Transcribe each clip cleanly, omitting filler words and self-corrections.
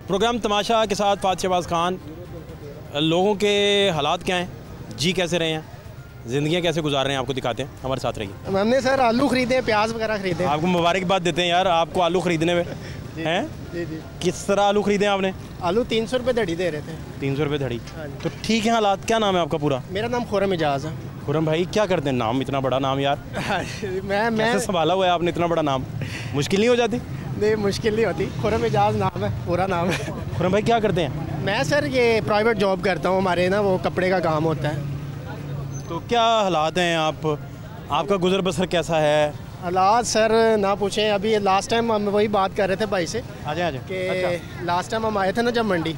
Programme तमाशा के साथ फात शहबाज खान। लोगों के हालात क्या हैं, जी कैसे रहे हैं, ज़िंदगियाँ कैसे गुजार रहे हैं, आपको दिखाते हैं, हमारे साथ रहिए। हमने सर आलू खरीदे, प्याज वगैरह खरीदे। आपको मुबारकबाद देते हैं यार, आपको आलू खरीदने में हैं। जी जी। किस तरह आलू खरीदे आपने? आलू 300 रुपये धड़ी दे रहे थे। 300 रुपये धड़ी। हाँ जी। तो ठीक है हालात। क्या नाम है आपका पूरा? मेरा नाम खुरम इजाज़ है। खुरम भाई क्या करते हैं? नाम इतना बड़ा नाम यार, मैं कैसे संभाला हुआ है आपने इतना बड़ा नाम? मुश्किल नहीं हो जाती? नहीं, मुश्किल नहीं होती। खुरम इजाज़ नाम है, पूरा नाम है। खुरम भाई क्या करते हैं? मैं सर ये प्राइवेट जॉब करता हूँ, हमारे ना वो कपड़े का काम होता है। तो क्या हालात हैं, आपका गुजर बसर कैसा है? हालात सर ना पूछें। अभी लास्ट टाइम हम वही बात कर रहे थे भाई से आ जाए कि लास्ट टाइम हम आए थे ना जब मंडी,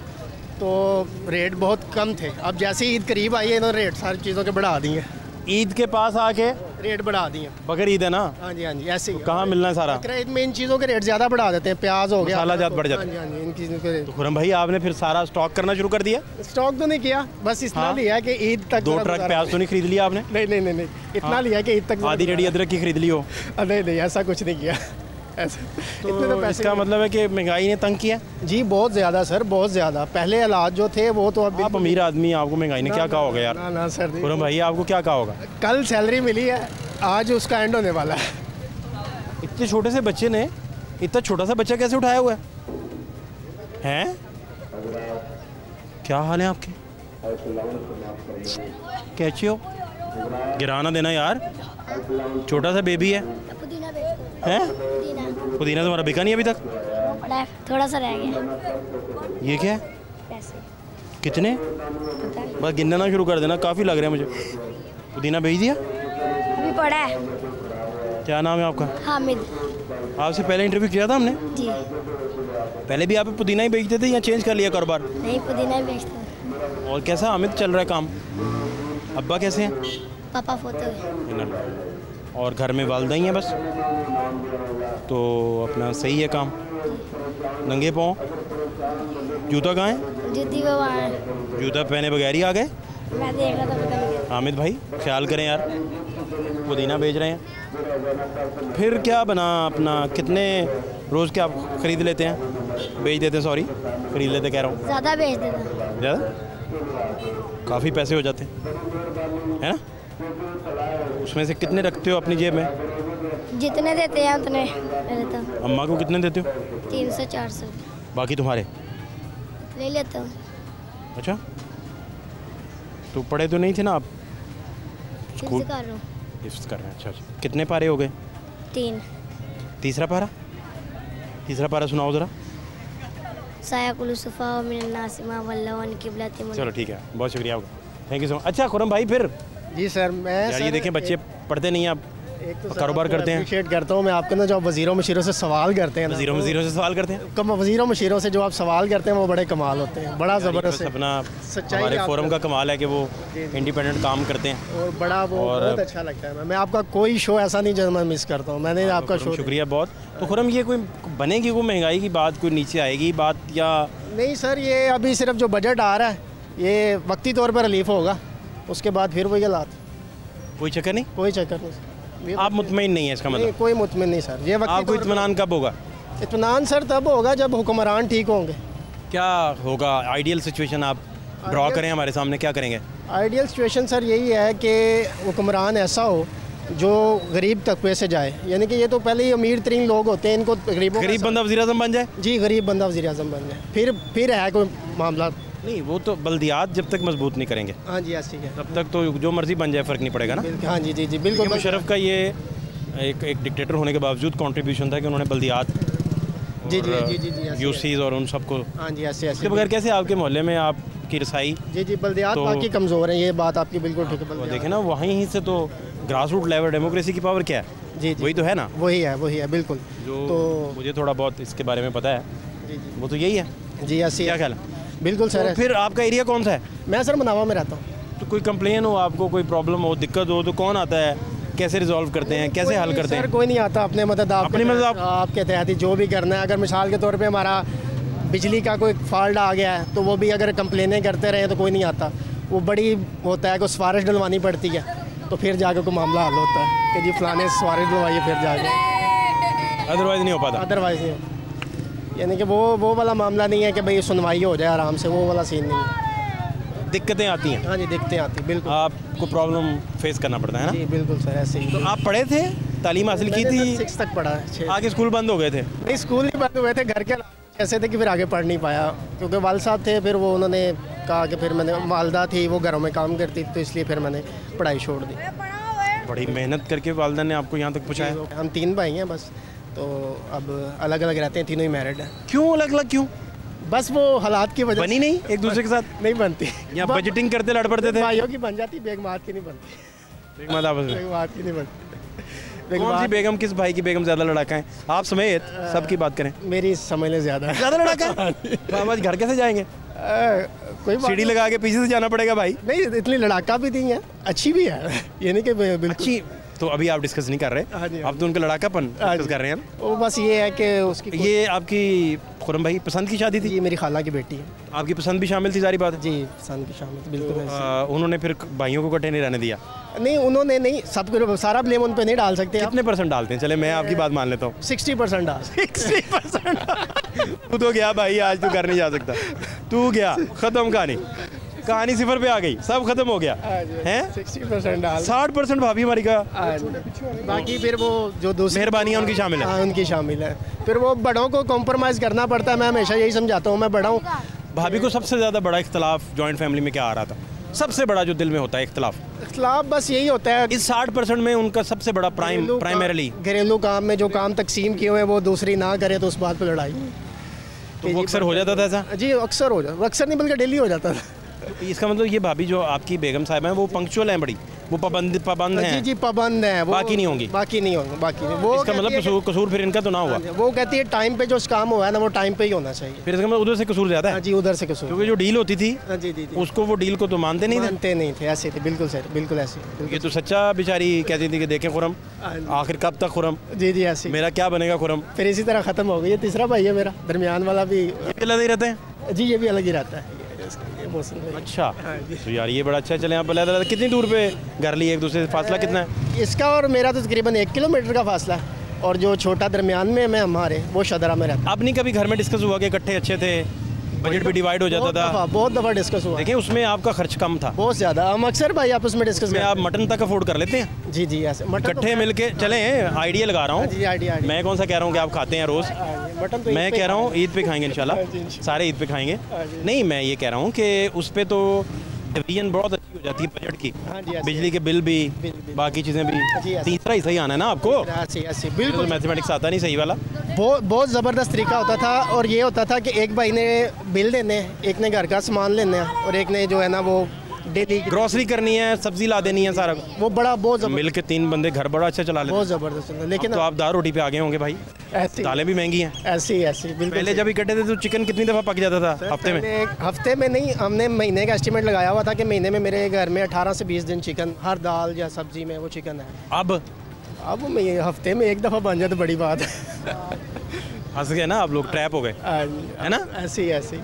तो रेट बहुत कम थे। अब जैसे ईद करीब आई है इन्होंने रेट सारी चीज़ों के बढ़ा दिए। ईद के पास आके रेट बढ़ा दिए। बकर ईद है ना? हाँ जी हाँ जी, ऐसे ही कहाँ मिलना है सारा? बकरा ईद में इन चीज़ों के रेट ज़्यादा बढ़ा देते हैं। प्याज हो गया, मसाला ज़्यादा बढ़ जाता है। हाँ जी हाँ जी, इन चीज़ों के तो खुरम भाई आपने फिर सारा स्टॉक करना शुरू कर दिया? स्टॉक तो नहीं किया, बस इतना हाँ? लिया कि ईद तक 2 ट्रक प्याज तो नहीं खरीद लिया आपने? नहीं नहीं नहीं नहीं, इतना लिया कि ईद तक आधी रेडी अदरक की खरीद ली हो? नहीं नहीं, ऐसा कुछ नहीं किया। ऐसा इतने तो इसका मतलब है कि महंगाई ने तंग किया जी, बहुत ज़्यादा सर, बहुत ज़्यादा। पहले हालात जो थे वो तो अब आप अमीर आदमी, आपको महंगाई ने क्या कहा होगा यार? ना ना सर, खुरम भाई आपको क्या कहा होगा? कल सैलरी मिली है, आज उसका एंड होने वाला है। इतने छोटे से बच्चे ने इतना छोटा सा बच्चा कैसे उठाया हुआ है? हैं? क्या हाल है आपके? कैसे हो? गिराना देना यार, छोटा सा बेबी है। हैं? पुदीना तुम्हारा बिका नहीं अभी तक? पड़ा है, थोड़ा सा रह गया। ये क्या है? पैसे कितने? पता नहीं, बस गिनना शुरू कर देना, काफ़ी लग रहा है मुझे। पुदीना भेज दिया? अभी पड़ा है। क्या नाम है आपका? हामिद आपसे पहले इंटरव्यू किया था हमने? जी। पहले भी आप पुदीना ही बेचते थे या चेंज कर लिया कारोबार? नहीं, पुदीना ही बेचता। और कैसा हामिद चल रहा है काम? अब्बा कैसे हैं? पापा फोते हुए। और घर में वालदा ही हैं बस? तो अपना सही है काम। नंगे पाँव, जूता कहाँ है? जूती वो वहाँ है। जूता पहने बगैर ही आ गए? मैं देख रहा था, पता नहीं क्या। हामिद भाई ख्याल करें यार, पुदीना बेच रहे हैं। फिर क्या बना अपना? कितने रोज़ के आप ख़रीद लेते हैं, बेच देते हैं, सॉरी ख़रीद लेते कह रहा हूँ। ज़्यादा बेच देता। ज़्यादा? काफ़ी पैसे हो जाते हैं, है ना? उसमें से कितने रखते हो अपनी जेब में? जितने देते हैं उतने मैं लेता हूँ। अम्मा को कितने देते हो? 300-400 बाकी तुम्हारे? ले लेता हूँ। अच्छा, तो पढ़े तो नहीं थे ना आप? स्कूल कर रहा हूँ। हिफ्ज़ कर रहे हैं। अच्छा अच्छा, कितने पारे हो गए? 3। तीसरा पारा? तीसरा पारा सुनाओ ज़रा। सायाकुलुसफ़ा मिनन्नासिमा वल्लाहु क़िबलतिमुन। चलो ठीक है, बहुत शुक्रिया आपका, थैंक यू सो मच। अच्छा खुरम भाई फिर जी सर, मैं यार ये देखें बच्चे पढ़ते नहीं हैं, आप एक तो कारोबार करते हैं। अप्रिशिएट करता हूँ मैं आपको ना, जो आप वज़ीरों मशीरों से सवाल करते हैं ना, वज़ीरों से सवाल करते हैं। वज़ीरों मशीरों से जो आप सवाल करते हैं वो बड़े कमाल होते हैं, बड़ा ज़बरदस्त है। अपना सच्चाई हमारे आप फोरम का कमाल है कि वो इंडिपेंडेंट काम करते हैं और बड़ा वो बहुत अच्छा लगता है। मैं आपका कोई शो ऐसा नहीं जो मैं मिस करता हूँ। मैंने आपका शो, शुक्रिया बहुत। तो खुरम ये कोई बनेगी कोई महंगाई की बात, कोई नीचे आएगी बात या नहीं सर? ये अभी सिर्फ जो बजट आ रहा है ये वक्ती तौर पर रिलीफ होगा, उसके बाद फिर वही हालात। कोई चक्कर नहीं? कोई चक्कर नहीं। आप मुतमईन नहीं है इसका मतलब? कोई मुतमिन नहीं सर। ये वक्त आपको इत्मीनान कब होगा? इत्मीनान सर तब होगा जब हुक्मरान ठीक होंगे। क्या होगा आइडियल सिचुएशन? आप ड्रॉ करें हमारे सामने, क्या करेंगे? आइडियल सिचुएशन सर यही है कि हुक्मरान ऐसा हो जो गरीब तबके से जाए, यानी कि ये तो पहले ही अमीर तरीन लोग होते हैं, इनको गरीब बंदा वज़ीर-ए-आज़म बन जाए। जी, गरीब बंदा वज़ीर-ए-आज़म बन जाए, फिर है कोई मामला नहीं। वो तो बल्दियात जब तक मजबूत नहीं करेंगे, हाँ जी ऐसी है, तब तक तो जो मर्जी बन जाए फ़र्क नहीं पड़ेगा ना। हाँ जी जी जी बिल्कुल। मुशर्रफ का ये एक डिक्टेटर होने के बावजूद कंट्रीब्यूशन था कि उन्होंने बल्दियात जी जी जी जी जी यूसीज और उन सबको, हाँ जी ऐसे इसके बगैर कैसे आपके मोहल्ले में आपकी रसाई? जी जी, बल्दियात तो बाकी कमज़ोर हैं, ये बात आपकी बिल्कुल ठीक है। देखें ना, वहीं से तो ग्रास रूट लेवल डेमोक्रेसी की पावर क्या है? जी वही तो है ना, वही है बिल्कुल। जो तो मुझे थोड़ा बहुत इसके बारे में पता है, जी जी वो तो यही है। जी ऐसी क्या ख्याल है? बिल्कुल तो सर। फिर आपका एरिया कौन सा है? मैं सर मनावा में रहता हूँ। तो कोई कंप्लेन हो आपको, कोई प्रॉब्लम हो, दिक्कत हो, तो कौन आता है? कैसे रिजॉल्व करते हैं, कैसे हल करते हैं? सर कोई नहीं आता, अपने मदद अपनी मदद आपके तहत ही जो भी करना है। अगर मिसाल के तौर पे हमारा बिजली का कोई फॉल्ट आ गया है तो वो भी अगर कंप्लेनें करते रहे तो कोई नहीं आता। वो बड़ी होता है कि सिफारिश डलवानी पड़ती है, तो फिर जाकर कोई मामला हल होता है कि जी फलाने सिफारिश डलवाइए, फिर जाकर, अदरवाइज नहीं हो पाता। अदरवाइज नहीं। यानी कि वो वाला मामला नहीं है कि भाई सुनवाई हो जाए आराम से, वो वाला सीन नहीं है। दिक्कतें आती हैं? हाँ जी, दिक्कतें आती, बिल्कुल आपको प्रॉब्लम फेस करना पड़ता है ना? जी बिल्कुल सर, ऐसे ही। तो आप पढ़े थे, तालीम हासिल की थी? 6 तक पढ़ा है। आगे स्कूल बंद हो गए थे? नहीं, स्कूल नहीं बंद हुए थे, घर के ऐसे थे कि फिर आगे पढ़ नहीं पाया, क्योंकि वालिद साहब थे, फिर वो उन्होंने कहा कि फिर मैंने, वालदा थी वो घरों में काम करती, तो इसलिए फिर मैंने पढ़ाई छोड़ दी। बड़ी मेहनत करके वालदा ने आपको यहाँ तक पहुँचाया। हम 3 भाई हैं बस, तो अब अलग अलग रहते हैं, तीनों ही मैरिड हैं। क्यों अलग अलग क्यों? बस वो हालात की वजह बनी नहीं एक दूसरे के साथ? नहीं बनती। यहाँ बजटिंग करते लड़ पड़ते थे? भाइयों की बन जाती, बेगमात की नहीं बनती। बेगमात की नहीं बनती। कौन सी बेगम, किस भाई की बेगम ज़्यादा लड़ाका है? आप समेत सबकी बात करें। मेरी समझ ले ज़्यादा लड़ाका है? तो हम आज घर कैसे जाएंगे? कोई सीढ़ी लगा के पीछे से जाना पड़ेगा भाई। नहीं, इतनी लड़ाका भी नहीं है, अच्छी भी है, ये नहीं कि बिल्कुल अच्छी। तो अभी आप डिस्कस नहीं कर हाँ जी, रहे, आप तो उनका लड़ाकापन डिस्कस कर रहे हैं। वो बस ये है कि उसकी ये आपकी खुरम भाई पसंद की शादी थी? ये मेरी खाला की बेटी है। आपकी पसंद भी शामिल थी, सारी बात? जी, पसंद की शामिल थी, बिल्कुल। उन्होंने फिर भाइयों को इकट्ठे नहीं रहने दिया? नहीं, उन्होंने नहीं, सब सारा ब्लेम उन पे नहीं डाल सकते। कितने % डालते हैं? चले मैं आपकी बात मान लेता हूँ। 60% डाल। 60%? तू तो गया भाई, आज तू घर नहीं जा सकता, तू गया, खत्म कहानी 0 पे आ गई, सब खत्म हो गया है। 60% डाल, 60% भाभी हमारी का, बाकी फिर वो जो दूसरी मेहरबानी उनकी शामिल है। हाँ, उनकी शामिल है। फिर वो बड़ों को कॉम्प्रोमाइज़ करना पड़ता है, मैं हमेशा यही समझाता हूँ, मैं बड़ा हूँ। भाभी को सबसे ज़्यादा बड़ा इख्तलाफ जॉइंट फैमिली में क्या आ रहा था? सबसे बड़ा जो दिल में होता है इख्तलाफ बस यही होता है, इस 60% में उनका सबसे बड़ा प्राइमरीली घरेलू काम में जो काम तकसीम किए हुए वो दूसरी ना करे तो उस बात पर लड़ाई। तो वो अक्सर हो जाता था ऐसा? जी, अक्सर हो जाता, अक्सर नहीं बल्कि डेली हो जाता था। इसका मतलब ये भाभी जो आपकी बेगम साहिबा हैं वो पंक्चुअल हैं, बड़ी वो पाबंद हैं? जी, पाबंद हैं वो, बाकी नहीं होंगी? बाकी नहीं होंगी, बाकी नहीं। वो इसका मतलब कसूर फिर इनका तो ना हुआ? वो कहती है टाइम पे जो काम हुआ है ना, वो टाइम पे ही होना चाहिए। फिर इसका मतलब उधर से कसूर ज़्यादा है? जी, उधर से कसूर, क्योंकि जो डील होती थी जी जी उसको, वो डील को तो मानते नहीं थे, ऐसे थे, बिल्कुल सर, बिल्कुल ऐसे। ये तो सच्चा बेचारी कहती थी कि देखें खुरम, आखिर कब तक खुरम, जी जी ऐसे, मेरा क्या बनेगा खुरम। फिर इसी तरह ख़त्म हो गई। ये तीसरा भाई है मेरा, दरमियान वाला भी अलग ही रहते हैं? जी, ये भी अलग ही रहता है। अच्छा, तो यार ये बड़ा अच्छा है। चले आप अलग, कितनी दूर पे घर लिए एक दूसरे से, फासला कितना है? इसका और मेरा तो तकरीबन 1 किलोमीटर का फासला है, और जो छोटा दरमियान में मैं हमारे, वो शदरा में रहता है। अब नहीं कभी घर में डिस्कस हुआ कि इकट्ठे अच्छे थे, बजट भी डिवाइड हो जाता था? बहुत दफ़ा डिस्कस हुआ। देखिए उसमें आपका खर्च कम था बहुत ज़्यादा, हम अक्सर भाई आपस में डिस्कस में आप मटन तक अफोर्ड कर लेते हैं? जी जी, ऐसे इकट्ठे मिलके चले, आइडिया लगा रहा हूँ। आइडिया, मैं कौन सा कह रहा हूँ कि आप खाते हैं रोज़, मटन तो मैं कह रहा हूँ ईद पे खाएंगे इंशाल्लाह, सारे ईद पे खाएंगे। नहीं, मैं ये कह रहा हूँ कि उस पर तो डिवीजन बहुत अच्छी हो जाती है बजट की, बिजली के बिल भी, बाकी चीज़ें भी। तीसरा ही सही आना है ना आपको? बिल्कुल, मैथमेटिक्स आता नहीं सही वाला। बहुत ज़बरदस्त तरीका होता था, और ये होता था कि एक भाई ने बिल देने, एक ने घर का सामान लेना, और एक ने जो है ना वो डेली ग्रोसरी करनी है, सब्जी ला देनी है, सारा वो बड़ा बहुत मिल के 3 बंदे घर बड़ा अच्छा चला लेते हैं। बहुत ज़बरदस्त। लेकिन तो आप दाल रोटी पे आ गए होंगे भाई, दालें भी महंगी हैं। ऐसी बिल्कुल। पहले जब इकट्ठे थे तो चिकन कितनी दफ़ा पक जाता था हफ्ते में? हफ्ते में नहीं, हमने महीने का एस्टिमेट लगाया हुआ था कि महीने में मेरे घर में 18 से 20 दिन चिकन, हर दाल या सब्जी में वो चिकन है। अब हफ्ते में 1 दफ़ा बन जाए तो बड़ी बात है। हंस गए ना आप लोग, ट्रैप हो गए है ना? ऐसे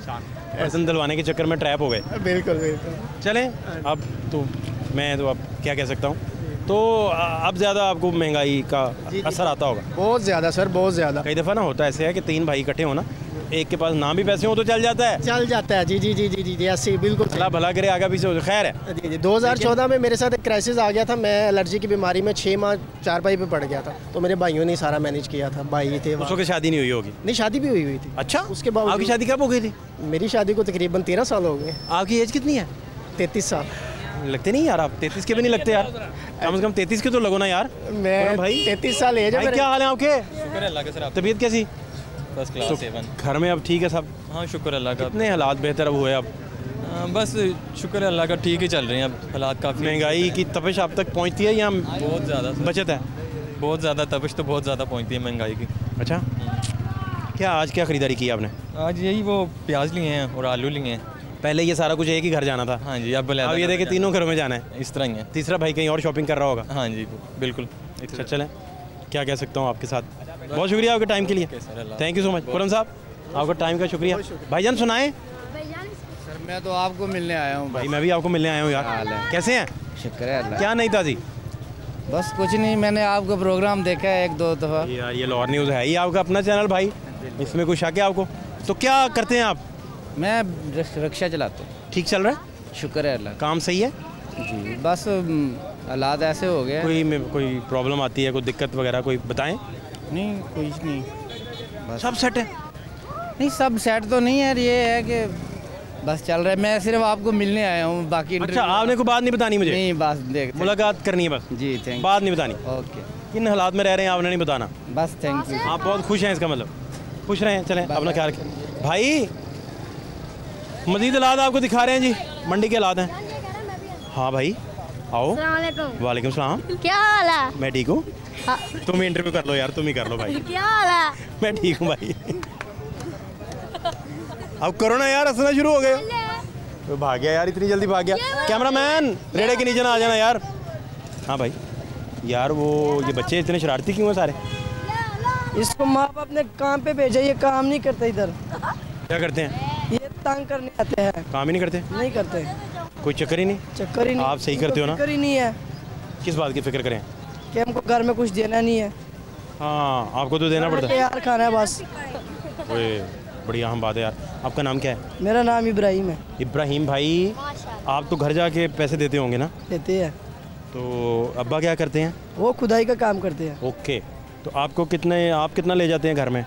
बर्तन दिलवाने के चक्कर में ट्रैप हो गए। बिल्कुल बिल्कुल। चलें, अब तो मैं तो अब क्या कह सकता हूँ, तो अब ज़्यादा आपको महंगाई का असर आता होगा? बहुत ज़्यादा सर, बहुत ज़्यादा। कई दफ़ा ना होता ऐसे है कि 3 भाई इकट्ठे हो ना, एक के पास ना भी पैसे हो तो चल जाता है। जी जी जी जी जी जी, ऐसे बिल्कुल। अल्लाह भला करे, आगे पीछे हो, खैर है। जी जी, 2014 में मेरे साथ एक क्राइसिस आ गया था। मैं एलर्जी की बीमारी में 6 माह चारपाई पे पड़ गया था, तो मेरे भाइयों ने सारा मैनेज किया था। भाई थे, उसको शादी नहीं हुई होगी? नहीं, शादी भी हुई थी। अच्छा, उसके बाद आपकी शादी कब हो गई थी? मेरी शादी को तकरीबन 13 साल हो गए। आपकी एज कितनी है? 33 साल। लगते नहीं यार, आप 33 के भी नहीं लगते यार, कम से कम 33 के तो लगो ना यार। मैं भाई 33 साल एज है। क्या हाल है आपके? शुक्र है अल्लाह का सर। तबीयत कैसी? First class. 7 घर में अब ठीक है सब? हाँ शुक्र अल्लाह का। कितने हालात बेहतर अब हुए अब? बस शुक्र है अल्लाह का, ठीक ही चल रहे हैं अब हालात काफ़ी। महंगाई की तपिश आप तक पहुंचती है या बहुत ज़्यादा बचत है? बहुत ज़्यादा तपिश तो बहुत ज़्यादा पहुंचती है महंगाई की। अच्छा, क्या आज क्या ख़रीदारी की आपने? आज यही वो प्याज लिए हैं और आलू लिए हैं। पहले ये सारा कुछ एक ही घर जाना था? हाँ जी, अब ये देखे तीनों घरों में जाना है, इस तरह ही है। तीसरा भाई कहीं और शॉपिंग कर रहा होगा? हाँ जी बिल्कुल। अच्छा, चलें, क्या कह सकता हूँ आपके साथ। बहुत शुक्रिया आपके टाइम के लिए, thank you so much. Khurram साहब, आपका टाइम का शुक्रिया। भाईजान सुनाएं। सर मैं तो आपको मिलने आया हूँ भाई। मैं भी आपको मिलने आया हूँ यार। कैसे हैं? शुक्र है अल्लाह। क्या नहीं था जी? बस कुछ नहीं, मैंने आपका प्रोग्राम देखा है 1-2 दफ़ा। यार ये लाहौर न्यूज़ है ही आपका अपना चैनल भाई, इसमें कोई शक है आपको? तो क्या करते हैं आप? मैं रिक्शा चलाता हूँ। ठीक चल रहा है? शुक्र है अल्लाह। काम सही है? जी बस हालात ऐसे हो गए। कोई प्रॉब्लम आती है, कोई दिक्कत वगैरह कोई बताएं? नहीं कुछ नहीं, बस सब सेट है? नहीं सब सेट तो नहीं है, ये है कि बस चल रहा है। मैं सिर्फ आपको मिलने आया हूँ, बाकी अच्छा, आपने कोई बात नहीं बतानी मुझे? नहीं, बस देख मुलाकात करनी है बस? जी थैंक बात नहीं बतानी। ओके। किन हालात में रह रहे हैं आपने नहीं बताना? बस थैंक यू। आप बहुत खुश हैं इसका मतलब? खुश रहें, चलें अपना ख्याल रखें। भाई मजीद हालात आपको दिखा रहे हैं जी, मंडी के हालात हैं। हाँ भाई आओ। वालेकुम सलाम। क्या हाल है? मैं ठीक हूँ। तुम इंटरव्यू कर लो यार, तुम ही कर लो भाई। क्या हाल है? मैं ठीक हूँ भाई। अब करो ना यार, हंसना शुरू हो गए। तो भाग गया यार, इतनी जल्दी भाग गया। कैमरामैन रेड़े के नीचे ना आ जाना यार। हाँ भाई यार, वो ये बच्चे इतने शरारती क्यों हैं सारे? इसको माँ बाप ने काम पे भेजा, ये काम नहीं करते इधर। क्या करते हैं? ये तंग करने आते हैं। काम ही नहीं करते? नहीं करते, कोई चक्कर ही नहीं? चक्कर ही नहीं। आप सही करते हो ना? चक्कर ही नहीं है किस बात की फिक्र करें? कि हमको घर में कुछ देना नहीं है। हाँ आपको तो देना पड़ता है यार, खाना है बस। ओए बड़ी अहम बात है यार। आपका नाम क्या है? मेरा नाम इब्राहिम है। इब्राहिम भाई, आप तो घर जाके पैसे देते होंगे ना? देते हैं। तो अब्बा क्या करते हैं? वो खुदाई का काम करते हैं। ओके, तो आपको आप कितना ले जाते हैं घर में?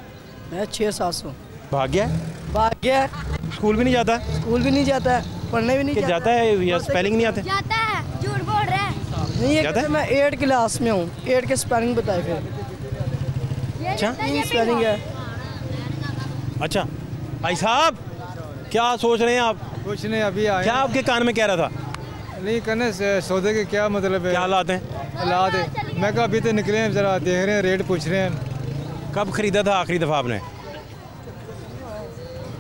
मैं 600-700। भाग गया? भाग गया। स्कूल भी नहीं जाता? स्कूल भी नहीं जाता है, पढ़ने भी नहीं जाता है या स्पेलिंग नहीं आते? जाता है, झूठ बोल रहा है। नहीं, ये जाता है? मैं 8 क्लास में हूँ, 8 के स्पेलिंग बताए फिर। अच्छा स्पेलिंग है। अच्छा भाई साहब, क्या सोच रहे हैं आप? कुछ नहीं, अभी आए। क्या आपके कान में कह रहा था? नहीं करने से सौदे के क्या मतलब है? क्या हालात हैं? हालात है, मैं कहा अभी तो निकले हैं, जरा देख रहे हैं, रेट पूछ रहे हैं। कब खरीदा था आखिरी दफ़ा आपने?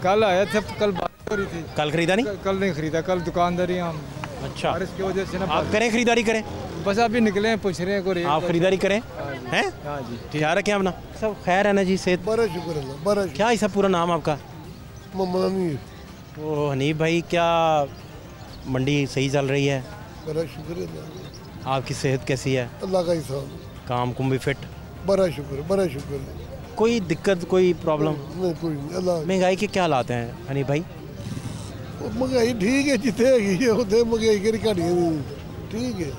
कल आया था, कल बात हो रही थी। कल खरीदा नहीं? कल नहीं खरीदा, कल दुकानदारी हम। अच्छा, और इसकी वजह से ना आप करें खरीदारी करें? बस अभी निकले हैं, पूछ रहे हैं कोई रेट। आप खरीदारी करें हैं? हाँ जी। ख्याल रखें अपना। सब खैर है ना जी? सेहत? बड़ा शुक्र अल्लाह, बड़ा क्या ऐसा पूरा नाम आपका? मोहम्मद अमीर। ओ हनीफ भाई, क्या मंडी सही चल रही है? बड़ा शुक्र अल्लाह। आपकी सेहत कैसी है? अल्लाह का हिसाब। काम कुम भी फिट? बड़ा शुक्र, बड़ा शुक्र। कोई दिक्कत, कोई प्रॉब्लम? नहीं कोई नहीं, अल्लाह। महंगाई के क्या हालात हैं हनीफ भाई? महंगाई ठीक है, जितने हैगी है उतने महंगाई की घटिया ठीक है।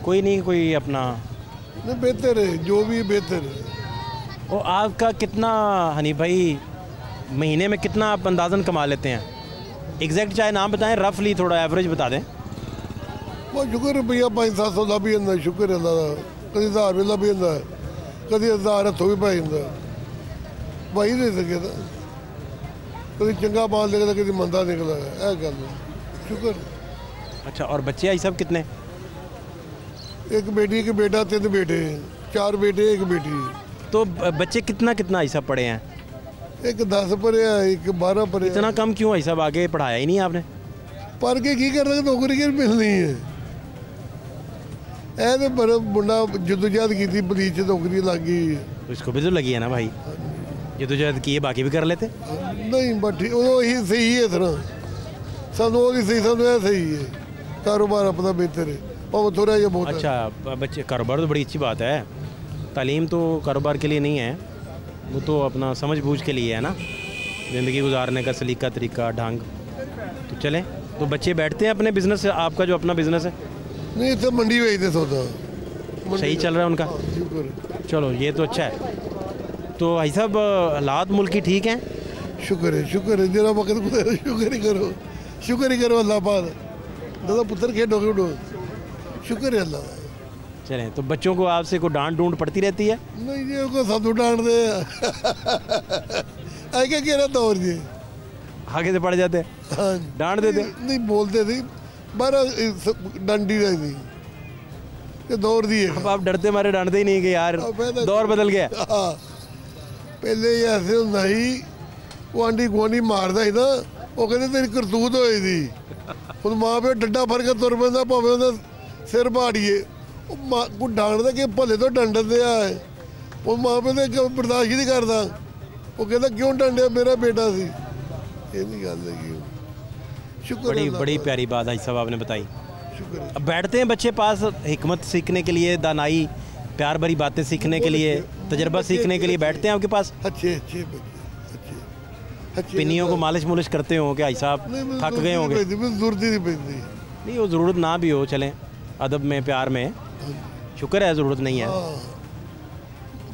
कोई नहीं, कोई अपना नहीं बेहतर है, जो भी बेहतर है। वो आपका कितना हनीफ भाई, महीने में कितना आप अंदाज़न कमा लेते हैं? एग्जैक्ट चाहे नाम बताएं, रफली थोड़ा एवरेज बता दें। बहुत शुक्र रुपया 500-700 ला भी जाता, शुक्र है अल्लाह का। कभी 1000 भी ला भी जाता है, कभी 1000 हथों भी पै जाता भाई दे सके था। कभी चंगा माल निकला, कभी मंदा निकला है, गल शुक्र। अच्छा, और बच्चे आई सब कितने? एक बेटी, एक बेटा, 3 बेटे, 4 बेटे, 1 बेटी। तो बच्चे कितना कितना ऐसा पढ़े हैं? एक 10 पढ़े है, एक 12 पढ़े। इतना कम क्यों ऐसा? आगे पढ़ाया ही नहीं आपने? पढ़ के की करना, नौकरी की मिलनी है। ऐ तो बड़ा मुंडा जदोजहद की थी, पुलिस च नौकरी लग गई। तो इसको भी तो लगी है ना भाई, जदोजहद की है, बाकी भी कर लेते। नहीं बटी वही सही है, इतना सानू वो सही, सानू यह सही है। कारोबार अपना बेहतर है, और थोड़ा या बहुत। अच्छा बच्चे, कारोबार तो बड़ी अच्छी बात है। तालीम तो कारोबार के लिए नहीं है, वो तो अपना समझ बूझ के लिए है ना, ज़िंदगी गुजारने का सलीका तरीका ढंग। तो चलें, तो बच्चे बैठते हैं अपने बिजनेस से? आपका जो अपना बिजनेस है? नहीं तो मंडी भेजते सौदा, सही चल रहा है उनका? चलो ये तो अच्छा है। तो भाई साहब, हालात मुल्क की ठीक हैं? शुक्र है, शुक्र है। जरा वक्त शुक्र ही करो, शुक्र ही करो अल्लाह पाक। दादा पुत्र खेडो खेडो, शुक्र है अल्लाह। चलें, तो बच्चों को आपसे कोई डांट डूंट पड़ती रहती है? नहीं जी, को साधु डांट दे आई क्या कह रहा दौर जी, आगे से पड़ जाते हैं? हाँ डांट देते? नहीं बोलते थे, बारह डंडी रही थी, ये दौर दी है। अब आप डरते मारे डांटते ही नहीं कि यार दौर बदल गया? हाँ, पहले ऐसे होंदा ही, वो आंडी गुआंढी मारदा ही ना, वो कहते तेरी करतूत होई थी। ਹੁਣ ਮਾਂ ਪਿਓ ਡੱਡਾ ਫੜ ਕੇ ਤੁਰ ਪੈਂਦਾ, ਭਾਵੇਂ ਉਹਦਾ ਸਿਰ ਪਾੜੀਏ। ਉਹ ਮਾਂ ਕੋ ਡਾਂਟਦਾ ਕਿ ਭਲੇ ਤੋਂ ਡੰਡਦੇ ਆ, ਉਹ ਮਾਂ ਪਿਓ ਦੇ ਬਰਦਾਸ਼ਤ ਹੀ ਨਹੀਂ ਕਰਦਾ। ਉਹ ਕਹਿੰਦਾ ਕਿਉਂ ਡੰਡਿਆ, ਮੇਰਾ ਬੇਟਾ ਸੀ। ਇਹ ਨਹੀਂ ਗੱਲ ਹੈਗੀ। शुक्र बड़ी प्यारी बात है सब आपने बताई। शुक्र है। अब बैठते हैं बच्चे पास हिकमत सीखने के लिए, दानाई प्यार भरी बातें सीखने के लिए, तजर्बा सीखने के लिए बैठते हैं आपके पास? अच्छे अच्छे बच्चे, पिन्नियों को मालिश मुलिश करते हो कि भाई साहब थक गए होंगे? जरूरत ही नहीं पैंती। नहीं वो ज़रूरत ना भी हो, चलें अदब में प्यार में, शुक्र है ज़रूरत नहीं है।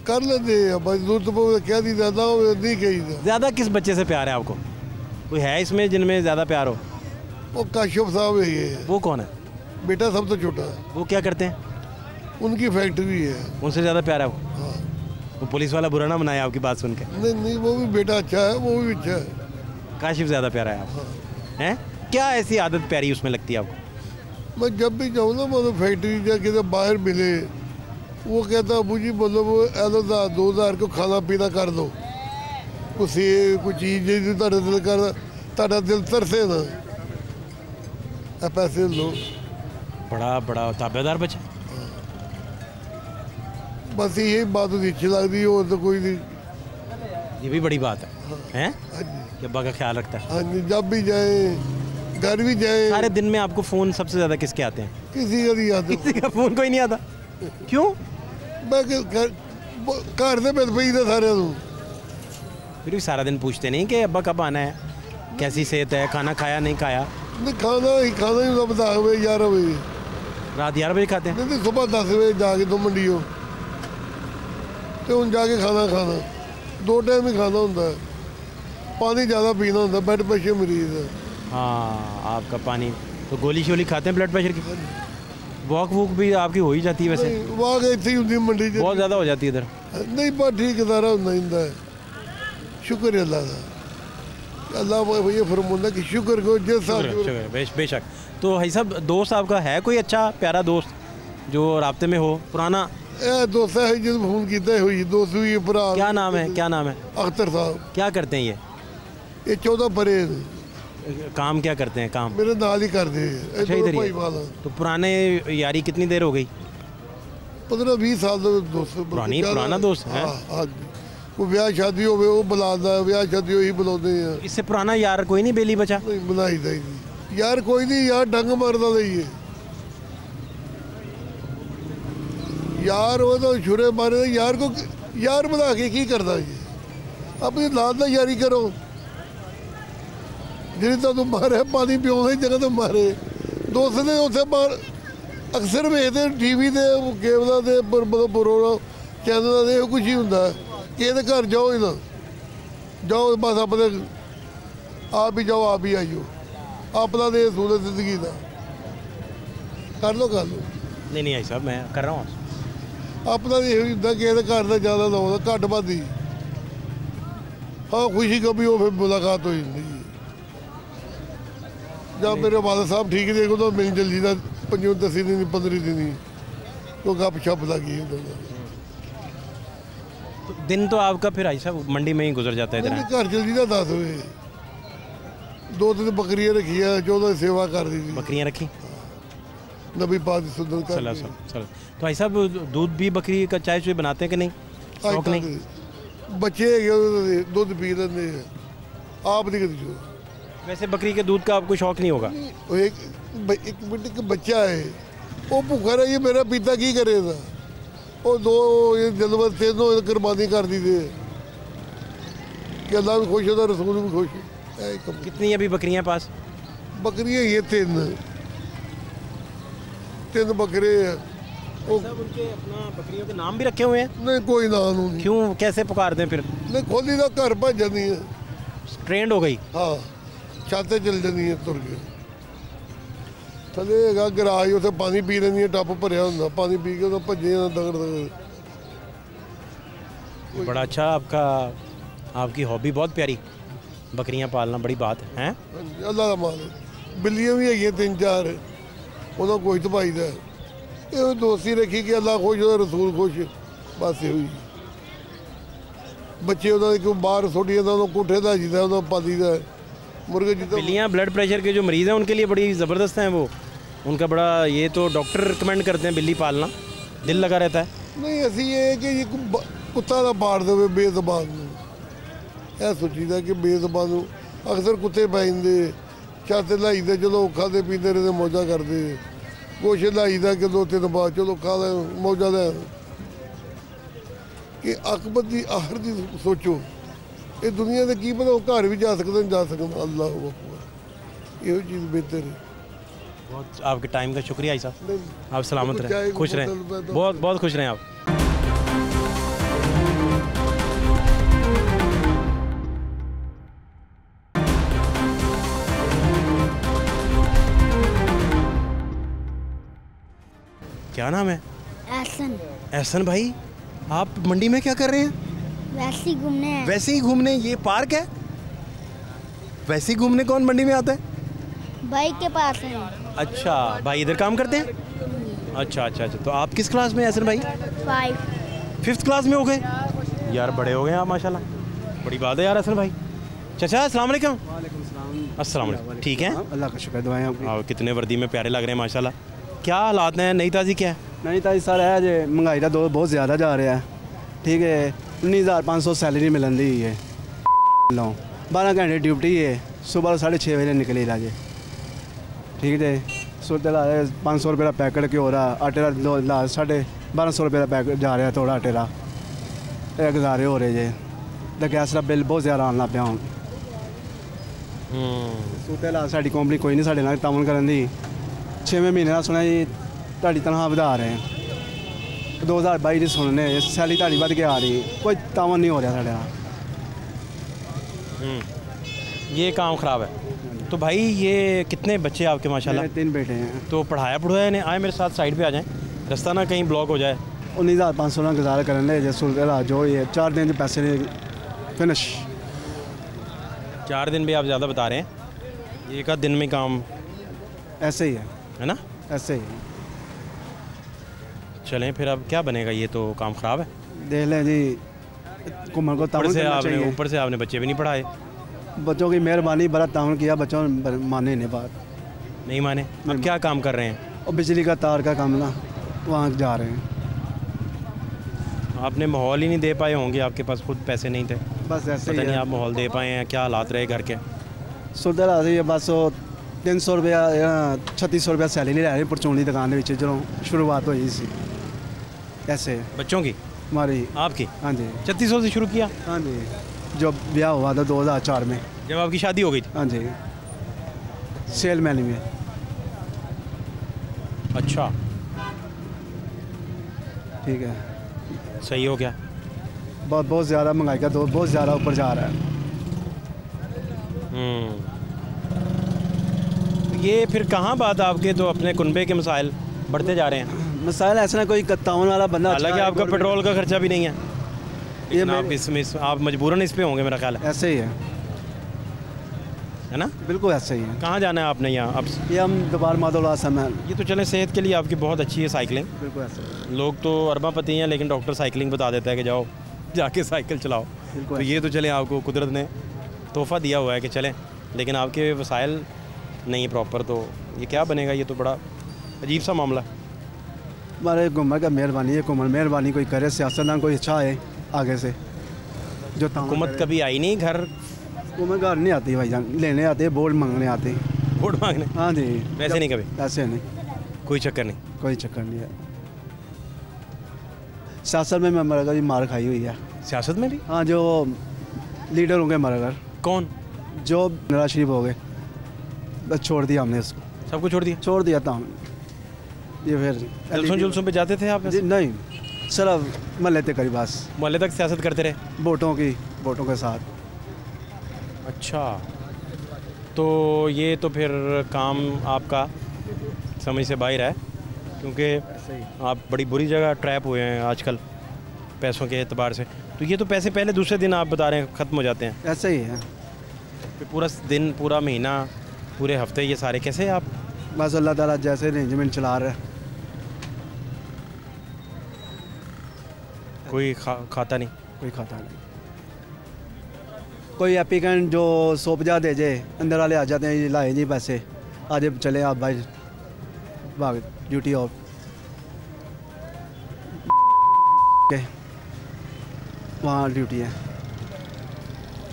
कर लेते भाई, जरूरत पवे कह दी ज़्यादा हो नहीं कही। ज़्यादा किस बच्चे से प्यार है आपको? कोई है इसमें जिनमें ज़्यादा प्यार हो? वो काशिफ साहब है ये। वो कौन है? बेटा सबसे छोटा है। वो क्या करते हैं? उनकी फैक्ट्री है। उनसे ज़्यादा प्यार है वो? वो पुलिस वाला बुरा ना बनाए आपकी बात सुन के। नहीं नहीं, वो भी बेटा अच्छा है, वो भी अच्छा है। काशिफ ज़्यादा प्यारा है आपको? हैं? क्या ऐसी आदत प्यारी उसमें लगती है आपको? मैं जब भी जाऊँ ना मतलब फैक्ट्री जाके तो बाहर मिले, वो कहता अबू जी मतलब 2000 को खाना पीना कर दो, कुछ कोई चीज़ जी ताड़ा दिल कर, ताड़ा दिल तरसे ना, पैसे लो। बड़ा ताबेदार बच्चा। बस यही बात अच्छी लगती है, और तो कोई नहीं। ये भी बड़ी बात है, हैं? कि अब्बा का ख्याल रखता है। हाँ जी, जब भी जाए, घर भी जाए। सारे दिन में आपको फ़ोन सबसे ज़्यादा किसके आते हैं? किसी का नहीं आता। किसी का फ़ोन कोई नहीं आता? क्यों? मैं घर से मिल पी था सारे। फिर भी सारा दिन पूछते नहीं कि अब्बा कब आना है, कैसी सेहत है, खाना खाया नहीं खाया? नहीं, खाना ही सब 10 बजे 11 बजे, रात 11 बजे खाते हैं? नहीं सुबह 10 बजे जाके तो मंडी हो तो हूँ जाके खाना 2 टाइम ही खाना होता है। पानी ज़्यादा पीना होता है, ब्लड प्रेशर मरीज है। हाँ, आपका पानी तो गोली शोली खाते हैं ब्लड प्रेशर की? वॉक वूक भी आपकी हो ही जाती है वैसे? वॉक इतनी ही होती मंडी बहुत ज़्यादा हो जाती है इधर? नहीं, बस ठीक है, सारा होता है। शुक्र है अल्लाह का, अल्लाह भैया फरमाता कि शुक्र को जिस बेशक। तो भाई साहब, दोस्त आपका है कोई अच्छा प्यारा दोस्त जो राब्ते में हो, पुराना? दोस्त है जिस फोन किया हुई दोस्त हुई भरा। क्या नाम है? क्या नाम है? अख्तर साहब। क्या करते हैं ये 14 परेज। काम क्या करते हैं? काम मेरे नाल ही करते हैं। अच्छा, इधर ही। तो पुराने यारी कितनी देर हो गई? 15-20 साल दोस्त। पुराना दोस्त है? हाँ, वो ब्याह शादी हो वो बुलाता है, ब्याह शादी ही बुलाते हैं। इससे पुराना यार कोई नहीं बेली बचा? नहीं, बुलाई नहीं यार, कोई नहीं यार, डंग मारता नहीं है यार। वो तो छुरे मारे यार को, यार बना के की करता है? अपनी लाल ना यारी करो, जी तुम मारे पानी पिओ जगह तो मारे दोस्त ने उसे मार। अक्सर वेखते टीवी के केबलों के मतलब प्रोग्राम चैनलों से कुछ ही होंगे कि घर जाओ ही ना जाओ, बस अपने आप ही जाओ, आप ही आइयो, अपना दे सूल जिंदगी का कर लो। नहीं नहीं साहब, मैं कर रहा हूँ अपना तो यही होंगे कि घर का ज़्यादा ना होता, घट बद ही। हाँ, खुशी कभी हो फिर मुलाकात हो जाती है। जब मेरे वाले साहब ठीक देखो तो मिल जल्दी ना 5-10 दिन 15 दिन तो गप शप लगी। तो दिन तो आपका फिर आई साहब मंडी में ही गुजर जाता है? घर जल्दी ना 10 बजे 2-3 बकरियाँ रखी है, 14 सेवा कर दी थी। बकरियाँ रखी? नबी पाक सुंदर कर। तो भाई साहब, दूध भी बकरी का चाय चुय बनाते हैं कि नहीं? शौक नहीं? बच्चे दूध पी लेते हैं, आप नहीं करते। वैसे बकरी के दूध का आपको शौक नहीं होगा? एक बच्चा है वो भूखा रहा, ये मेरा पिता की करेगा। और 2 जानवर 3 कुर्बानी कर दी थी कि अल्लाह भी खुश होता, रसूल भी खुश। कितनी अभी बकरियां पास? बकरियां ये 3 बकरे हैं। उनके अपना बकरियों के नाम भी रखे हुए हैं? नहीं, कोई नाम नहीं। क्यों, कैसे पुकारते हैं फिर? नहीं, खोली का घर भज जाती है, ट्रेंड हो गई। हाँ, छाते चल जाती है तुर के थले है गराज, उसे पानी पी लेनी, टप भरया होंगे, पानी पी के भजे दगड़ दगड़। बड़ा अच्छा आपकी हॉबी बहुत प्यारी, बकरियां पालना बड़ी बात है। अल्लाह का माल है। बिल्लियाँ भी है 3-4, उन्होंने कोई तबाही है। ये दोस्ती रखी कि अल्लाह खुश हो, रसूल खुश, बस ये बच्चे उन्होंने बाहर सुटी जाता, कोठे ला जीता, उन्होंने पाली का मुर्गे जी। बिल्लियाँ ब्लड प्रेशर के जो मरीज़ हैं उनके लिए बड़ी ज़बरदस्त हैं वो, उनका बड़ा, ये तो डॉक्टर रिकमेंड करते हैं बिल्ली पालना, दिल लगा रहता है। नहीं, असी ये कि ये कुत्ता ना पाड़ दे बेजबान, यह सोचीदा कि बेजबान अक्सर कुत्ते पै जाते, छत लाई दे, चलो खाते पीते रहते, मौजा करते, कुछ लाई दा कि 2-3 बाद चलो खा ले, मौजा ले। कि अकबत की आखिर की सोचो ਇਹ ਦੁਨੀਆ ਦੇ ਕੀ ਪਤਾ ਉਹ ਘਰ ਵੀ ਜਾ ਸਕਦਾ, ਨਹੀਂ ਜਾ ਸਕਦਾ। ਅੱਲਾਹੁ ਅਕਬਰ, ਇਹੋ ਚੀਜ਼ ਬਿਹਤਰ है। बहुत आपके टाइम का शुक्रिया भाई साहब, आप सलामत कुछ रहें, चाय, खुश रहें, बोतल, बहुत बहुत खुश रहें आप। क्या नाम है? एहसन। एहसन भाई, आप मंडी में क्या कर रहे हैं? वैसे ही घूमने हैं। वैसे ही घूमने? ये पार्क है? वैसे ही घूमने कौन मंडी में आता है? बाइक के पास है। अच्छा, भाई इधर काम करते हैं? अच्छा अच्छा अच्छा। तो आप किस क्लास में हैं एहसन भाई? 5। 5th क्लास में हो गए यार, बड़े हो गए आप माशाल्लाह, बड़ी बात है यार एहसन भाई। चाचा अस्सलाम वालेकुम। अस्सलाम वालेकुम, ठीक है? अल्लाह का शुक्र, दुआएं आपकी। हाँ, कितने वर्दी में प्यारे लग रहे हैं माशाल्लाह। क्या हालात हैं? नई ताज़ी क्या है? नहीं ताजी सर है जे महंगाई का दौर बहुत ज़्यादा जा रहा है, ठीक है। 19,500 सैलरी मिलन दी है, 12 घंटे ड्यूटी है, सुबह 6:30 बजे निकली ला जे, ठीक है। सूरत 500 रुपये का पैकेट क्यों हो रहा, आटे का 1250 रुपये का पैकेट जा रहा है थोड़ा आटे का, गुजारे हो रहे जे। तो गैस का बिल बहुत ज़्यादा आना पाया हूँ। सूरत साड़ी कंपनी कोई नहीं साढ़े नाल तामन करन दी। 6वें महीने का सुना जी ताड़ी तनख्वाह बढ़ा रहे हैं, 2022 की सुनने सैलरी ताड़ी बढ़ के आ रही, कोई तामन नहीं हो रहा साढ़े नाल। ये काम ख़राब है। तो भाई ये कितने बच्चे आपके माशाल्लाह? 3 बेटे हैं। तो पढ़ाया पढ़ाया नहीं? आए मेरे साथ साइड पे आ जाएं, रास्ता ना कहीं ब्लॉक हो जाए। 19,500 ना गुजारा करने जे सूरत जो ये 4 दिन के पैसे नहीं फिनिश। 4 दिन भी आप ज़्यादा बता रहे हैं, एक आध दिन में काम ऐसे ही है ना? ऐसे ही चलें फिर, अब क्या बनेगा? ये तो काम ख़राब है। देख लें जी, कुमार को तामन करना चाहिए। ऊपर से आपने बच्चे भी नहीं पढ़ाए। बच्चों की मेहरबानी, बड़ा तामन किया, बच्चों ने माने नहीं बात, नहीं माने। अब क्या काम कर रहे हैं? और बिजली का तार का काम ना, वहाँ जा रहे हैं। आपने माहौल ही नहीं दे पाए होंगे, आपके पास खुद पैसे नहीं थे, बस ऐसे पता ही नहीं है। आप माहौल दे पाए हैं, क्या हालात रहे घर के? सुरत है बस 300 रुपया 3600 रुपया सैलरी ले रहे परचून की दुकान के जो शुरुआत हुई सी। ऐसे बच्चों की? हमारी आपकी? हाँ जी। 3600 से शुरू किया? हाँ जी, जो ब्याह हुआ था 2004 में, जब आपकी शादी हो गई थी? हाँ जी, सेल मैली में। अच्छा, ठीक है, सही हो गया। बहुत ज़्यादा महंगाई का दौर बहुत ज़्यादा ऊपर जा रहा है। ये फिर कहाँ बात आपके तो अपने कुनबे के मसाइल बढ़ते जा रहे हैं। मसाइल ऐसा ना कोई ताउन वाला बंदा, हालांकि आपका पेट्रोल का खर्चा भी नहीं है, ये आप इसमें आप मजबूरन इस पे होंगे मेरा ख्याल ऐसे ही है ना? बिल्कुल ऐसे ही है। कहाँ जाना है आपने यहाँ अब? ये हम दोबारा माधोला समय। ये तो चले, सेहत के लिए आपकी बहुत अच्छी है साइकिलिंग। बिल्कुल ऐसे। लोग तो अरबापति हैं, लेकिन डॉक्टर साइकिलिंग बता देता है कि जाओ जाके साइकिल चलाओ। तो ये तो चले आपको कुदरत ने तोहफ़ा दिया हुआ है कि चलें, लेकिन आपके वसाइल नहीं प्रॉपर, तो ये क्या बनेगा? ये तो बड़ा अजीब सा मामला है। हमारे घूमर का मेहरबानी है, घूमर मेहरबानी कोई करे, सियासतदान कोई अच्छा है आगे से जो हुकूमत कभी आई नहीं घर? घूमर घर नहीं आती भाईजान, लेने आते, वोट मांगने आते। वोट मांगने? हाँ जी। वैसे नहीं कभी? ऐसे नहीं, कोई चक्कर नहीं? कोई चक्कर नहीं है। सियासत में मैं मरगर मार खाई हुई है। सियासत में भी? हाँ, जो लीडर होंगे मरगर। कौन? जो नवाज शरीफ हो गए, बस छोड़ दिया हमने उसको। सबको छोड़ दिया था ये। फिर जुलसूं पे जाते थे आप? नहीं, सिर्फ महल्ले तक करी, बस महल्ले तक सियासत करते रहे, वोटों के साथ। अच्छा, तो ये तो फिर काम आपका समझ से बाहर है, क्योंकि आप बड़ी बुरी जगह ट्रैप हुए हैं आजकल पैसों के एतबार से। तो ये तो पैसे पहले दूसरे दिन आप बता रहे हैं ख़त्म हो जाते हैं। ऐसे ही है। फिर पूरा दिन, पूरा महीना, पूरे हफ्ते ये सारे कैसे आप? बस अल्लाह ताला जैसे अरेंजमेंट चला रहे। कोई खाता नहीं? कोई खाता नहीं। कोई एप्लीकेंट जो 150 दे जाए, अंदर वाले आ जाते हैं, लाए जी पैसे, आज चले आप भाई भाग ड्यूटी ऑफ वहाँ ड्यूटी है।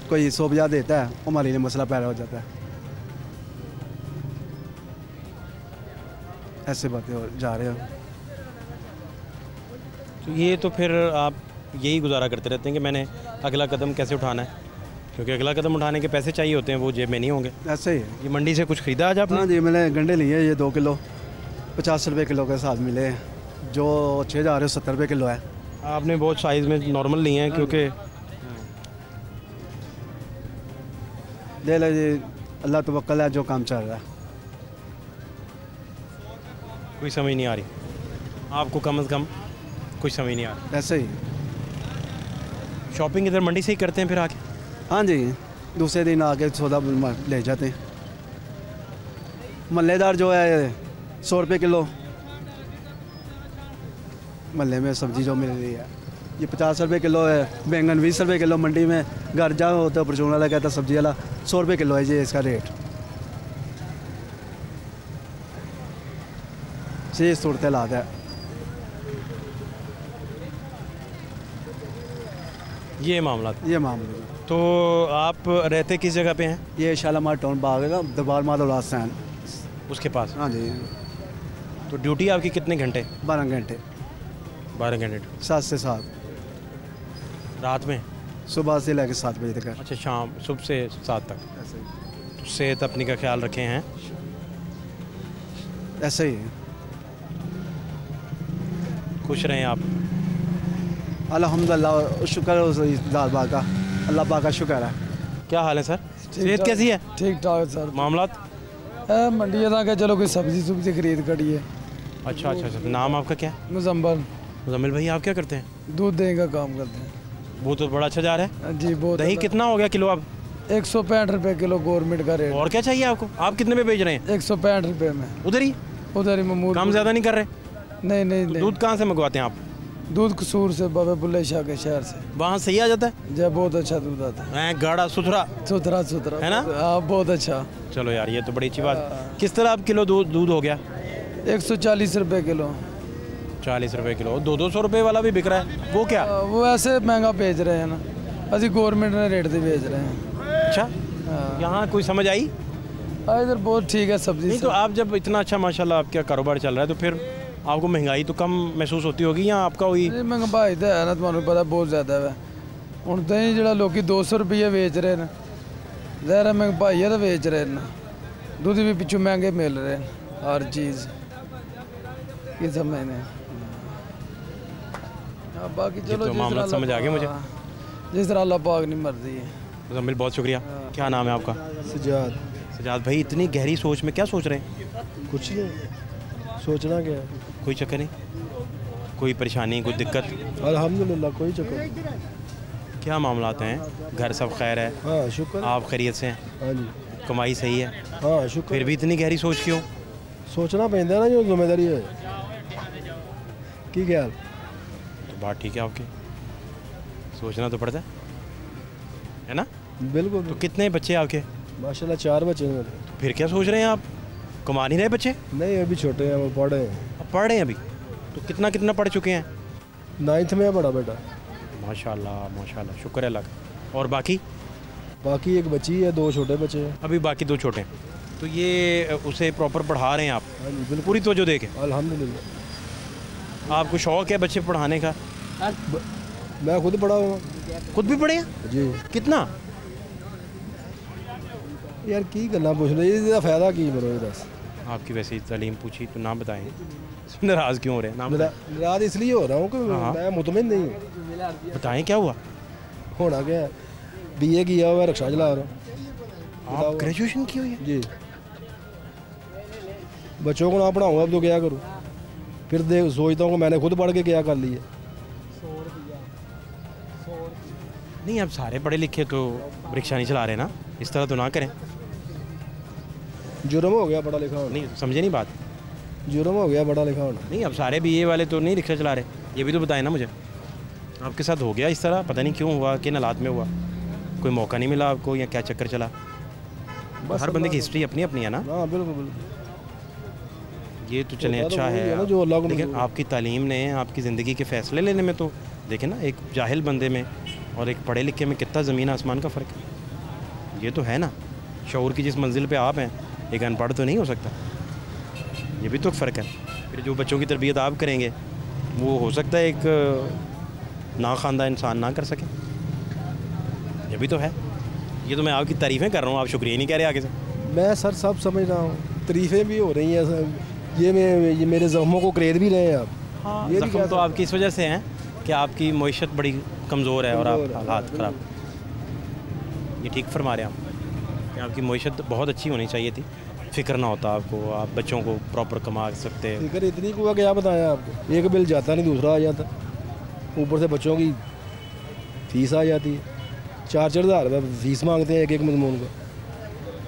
कोई 150 देता है, हमारे लिए मसला पैदा हो जाता है। ऐसे बातें जा रहे हो। तो ये तो फिर आप यही गुजारा करते रहते हैं कि मैंने अगला कदम कैसे उठाना है, क्योंकि अगला कदम उठाने के पैसे चाहिए होते हैं, वो जेब में नहीं होंगे। ऐसे ही है। ये मंडी से कुछ खरीदा आज आपने? हाँ जी, मैंने गंडे लिए ये 2 किलो 50 रुपये किलो के साथ मिले हैं। जो अच्छे जा रहे हो 70 रुपये किलो है। आपने बहुत साइज़ में नॉर्मल लिए हैं क्योंकि ले लो जी, अल्लाह तवक्कल है, जो काम चल रहा है। कोई समझ नहीं आ रही आपको, कम से कम कुछ समझ नहीं आ रही। ऐसे ही। शॉपिंग इधर मंडी से ही करते हैं फिर आके? हाँ जी, दूसरे दिन आके सौदा ले जाते हैं। मल्लेदार जो है 100 रुपये किलो मल्ले में सब्जी जो मिल रही है, ये 50 रुपये किलो है। बैंगन 20 रुपये किलो। मंडी में घर जाओ तो परचून वाला कहता सब्जी वाला 100 रुपये किलो है जी इसका रेट। जी सूरत हालात है। ये मामला तो आप रहते किस जगह पे हैं? ये शालामार टाउन बाग है, दरबार माधव हुसैन उसके पास। हाँ जी। तो ड्यूटी आपकी कितने घंटे? 12 घंटे। 12 घंटे 7 से 7। रात में? सुबह से लेकर 7 बजे तक। अच्छा, शाम सुबह से 7 तक। ऐसे ही। तो सेहत अपनी का ख्याल रखे हैं? ऐसे ही। खुश रहें आप। अल्हम्दुलिल्लाह, शुक्र है उस दाद बाग का, अल्लाह पाक का शुक्र है। क्या हाल है सर? सेहत कैसी है? ठीक ठाक सर। मामलात मंडी था कि चलो कोई सब्जी सुब्जी खरीद करी है। अच्छा अच्छा अच्छा। नाम आपका क्या है? मुजम्मिल भाई, आप क्या करते हैं? दूध देने का काम करते हैं। वो तो बड़ा अच्छा जा रहा है जी। बहुत। दही कितना हो गया किलो अब? 165 रुपये किलो गवर्नमेंट का रेट। और क्या चाहिए आपको? आप कितने में बेच रहे हैं? 165 रुपये में। उधर ही मामूल। काम ज़्यादा नहीं कर रहे? नहीं। दूध कहाँ से मंगवाते हैं आप? दूध कसूर से, बाबा बुल्ले शाह के शहर से। वहाँ सही आ जाता है? जी, बहुत अच्छा दूध आता है। गाढ़ा सुथरा है ना? बहुत अच्छा। चलो यार, ये तो बड़ी अच्छी बात। किस तरह आप किलो दूध हो गया? 140 रुपये किलो। 40 रुपये किलो। 200 रुपये वाला भी बिक रहा है, वो क्या? वो ऐसे महंगा बेच रहे हैं ना, अभी गवर्नमेंट ने रेट से बेच रहे हैं। अच्छा, यहाँ कोई समझ आई? इधर बहुत ठीक है सब्जी। नहीं तो आप जब इतना अच्छा माशाल्लाह आपका कारोबार चल रहा है तो फिर आपको महंगाई तो कम महसूस होती होगी या आपका वही? महंगाई तो है ना, तुम्हें पता बहुत ज़्यादा है। हूँ दही जो लोग 200 रुपये बेच रहे हैं, ज़्यादा महंगाई है तो बेच रहे हैं। दूध भी पिछू महंगे मिल रहे हैं, हर चीज़ ये समझने। बाकी चलो तो मामला समझ आ गया मुझे। जिस तरह अल्लाह पाक नहीं मर्जी है। मुजम्मिल, बहुत शुक्रिया। क्या नाम है आपका? सजाद भाई, इतनी गहरी सोच में क्या सोच रहे हैं? कुछ नहीं, सोचना क्या है। कोई चक्कर नहीं? कोई परेशानी, कोई दिक्कत? अल्हम्दुलिल्लाह, कोई चक्कर नहीं। क्या मामलात हैं? घर सब खैर है? हाँ शुक्र। आप खैरियत से हैं? हाँ जी। कमाई सही है? हाँ शुक्र। फिर भी इतनी गहरी सोच क्यों? सोचना पैंदा ना, जो जिम्मेदारी है की ख्याल। तो बात ठीक है आपकी, सोचना तो पड़ता है ना? बिल्कुल। तो कितने बच्चे आपके? माशाल्लाह 4 बच्चे हैं मेरे। तो फिर क्या सोच रहे हैं आप? कमा नहीं रहे बच्चे? नहीं, अभी छोटे हैं, वो पढ़ रहे हैं। अब पढ़ रहे हैं अभी? तो कितना पढ़ चुके हैं? 9th में है बड़ा बेटा। माशाल्लाह माशाल्लाह, शुक्र है अल्लाह का। और बाकी एक बच्ची है, 2 छोटे बच्चे हैं। अभी बाकी 2 छोटे हैं। तो ये उसे प्रॉपर पढ़ा रहे हैं आप? हाँ जी, बिल्कुल पूरी तवज्जो दे के? अल्हम्दुलिल्लाह। आपको शौक़ है बच्चे पढ़ाने का? मैं खुद पढ़ा हुआ। खुद भी पढ़े हैं जी। कितना? यार की गल्ला पूछ रहे, इसका फ़ायदा की करो दस। आपकी वैसे ही तालीम पूछी तो नाम बताएं। नाराज़ क्यों हो रहे हैं? नाम नाराज़ इसलिए हो रहा हूँ कि मैं मुतमिन नहीं हूँ। बताएं क्या हुआ? होना क्या है, BA किया हुआ, रिक्शा चला रहा हूँ। आप ग्रेजुएशन की हुई है? जी। बच्चों को ना पढ़ाऊँगा अब तो क्या करूँ? फिर देख सोचता हूँ कि मैंने खुद पढ़ के क्या कर लिया। नहीं, अब सारे पढ़े लिखे तो रिक्शा नहीं चला रहे ना, इस तरह तो ना करें। जुर्म हो गया पढ़ा लिखा होना। नहीं, समझे नहीं बात? जुर्म हो गया पढ़ा लिखा होना। नहीं, अब सारे BA वाले तो नहीं रिक्शा चला रहे, ये भी तो बताएं ना मुझे। आपके साथ हो गया इस तरह? पता नहीं क्यों हुआ, किन हालात में हुआ? कोई मौका नहीं मिला आपको या क्या चक्कर चला? बस हर बंदे की हिस्ट्री अपनी अपनी है ना। हाँ बिल्कुल। ये तो चलें अच्छा है, जो अल्लाह को। लेकिन आपकी तालीम ने आपकी ज़िंदगी के फ़ैसले लेने में तो देखें ना, एक जाहिल बंदे में और एक पढ़े लिखे में कितना ज़मीन आसमान का फ़र्क है। ये तो है ना, शऊर की जिस मंजिल पे आप हैं, एक अनपढ़ तो नहीं हो सकता। ये भी तो फ़र्क है। फिर जो बच्चों की तरबियत आप करेंगे वो हो सकता है एक नाख़्वानदा इंसान ना कर सके, ये भी तो है। ये तो मैं आपकी तारीफ़ें कर रहा हूँ, आप शुक्रिया नहीं कह रहे आगे से। मैं सर सब समझ रहा हूँ, तारीफ़ें भी हो रही हैं, ये मेरे ज़ख्मों को करेद भी रहे हैं आप। हाँ, ज़ख्म तो आपकी इस वजह से हैं कि आपकी मईशत बड़ी कमज़ोर है और आप हालात ख़राब। ये ठीक फरमा रहे हैं आप कि आपकी मईशत बहुत अच्छी होनी चाहिए थी, फ़िक्र ना होता आपको, आप बच्चों को प्रॉपर कमा सकते। फिक्र इतनी को क्या बताया आपको, एक बिल जाता नहीं दूसरा आ जाता, ऊपर से बच्चों की फ़ीस आ जाती है, 4-4 हज़ार रुपये फ़ीस मांगते हैं एक मजमून को।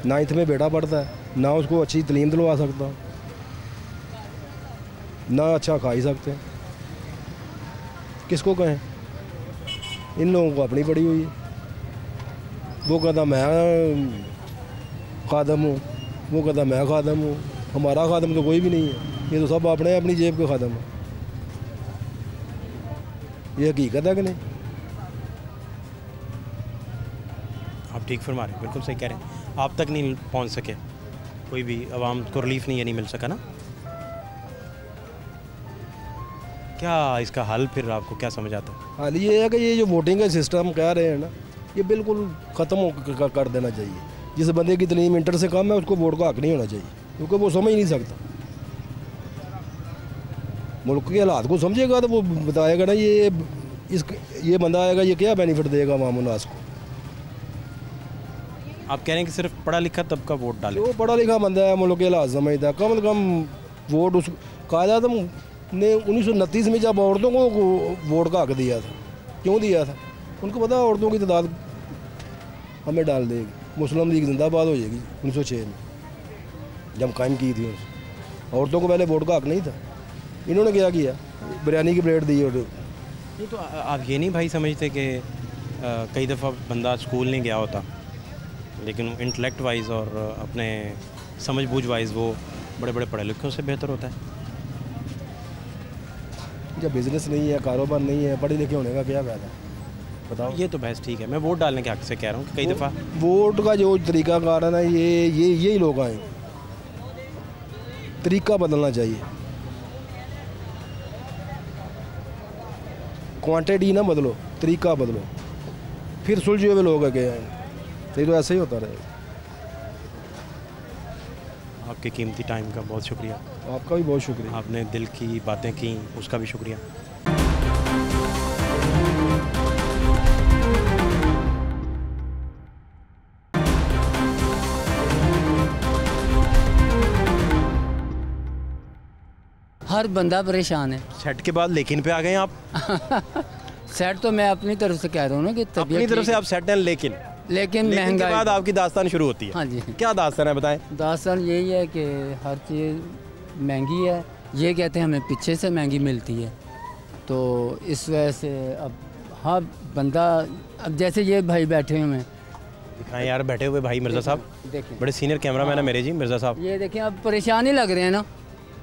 9th में बेटा पढ़ता है, ना उसको अच्छी तलीम दिलवा सकता, ना अच्छा खा ही सकते हैं। किसको कहें, इन लोगों को अपनी पड़ी हुई है। वो कहता मैं खादम हूँ, वो कहता मैं खादम हूँ, हमारा खादम तो कोई भी नहीं है, ये तो सब अपने अपनी जेब के खादम है। ये हकीकत है कि नहीं? आप ठीक फरमा रहे हैं, बिल्कुल सही कह रहे हैं। आप तक नहीं पहुंच सके, कोई भी आवाम को रिलीफ नहीं मिल सका ना। क्या इसका हल फिर आपको क्या समझ आता है? हाल ये है कि ये जो वोटिंग का सिस्टम कह रहे हैं ना, ये बिल्कुल ख़त्म कर देना चाहिए। जिस बंदे की तलीम इंटर से कम है उसको वोट का हक नहीं होना चाहिए, क्योंकि वो समझ नहीं सकता। मुल्क के हालात को समझेगा तो वो बताएगा ना ये बंदा आएगा, ये क्या बेनिफिट देगा आवाम उन्नास को। आप कह रहे हैं कि सिर्फ पढ़ा लिखा तबका वोट डाले? वो पढ़ा लिखा बंदा है, मुल्क के हालात समझता है, कम से कम वोट उस कायदा ने 1929 में जब औरतों को वोट का हक दिया था, क्यों दिया था? उनको पता औरतों की तादाद हमें डाल देगी, मुस्लिम लीग जिंदाबाद हो जाएगी। 1906 में जब कायम की थी, औरतों को पहले वोट का हक नहीं था। इन्होंने क्या किया, बिरयानी की प्लेट दी। और ये तो आप ये नहीं भाई समझते कि कई दफ़ा बंदा स्कूल नहीं गया होता, लेकिन इंटेलेक्ट वाइज और अपने समझ बूझ वाइज वो बड़े बड़े पढ़े लिखों से बेहतर होता है। जब बिज़नेस नहीं है, कारोबार नहीं है, पढ़े लिखे होने का क्या फ़ायदा, बताओ? ये तो बहस ठीक है, मैं वोट डालने के हक़ से कह रहा हूँ कि कई दफ़ा वोट का जो तरीक़ाकार है ना, यही लोग आए, तरीक़ा बदलना चाहिए। क्वांटिटी ना बदलो, तरीक़ा बदलो, फिर सुलझे हुए लोग आगे आए। नहीं तो ऐसे ही होता रहेगा। आपके कीमती टाइम का बहुत शुक्रिया। आपका भी बहुत शुक्रिया। आपने दिल की बातें की, उसका भी शुक्रिया। हर बंदा परेशान है। सेट के बाद लेकिन पे आ गए आप। सेट तो मैं अपनी तरफ से कह रहा हूँ ना कि अपनी तरफ से आप सेट हैं, लेकिन महंगाई के बाद आपकी दास्तान शुरू होती है। हाँ जी। क्या दास्तान है बताएं? दास्तान यही है कि हर चीज़ महंगी है, ये कहते हैं हमें पीछे से महंगी मिलती है, तो इस वजह से अब हाँ बंदा, अब जैसे ये भाई बैठे हुए हैं, दिखाएं यार बैठे हुए भाई मिर्ज़ा साहब, देखें बड़े सीनियर कैमरामैन है मेरे जी, मिर्ज़ा साहब। ये देखें, अब परेशान ही लग रहे हैं ना।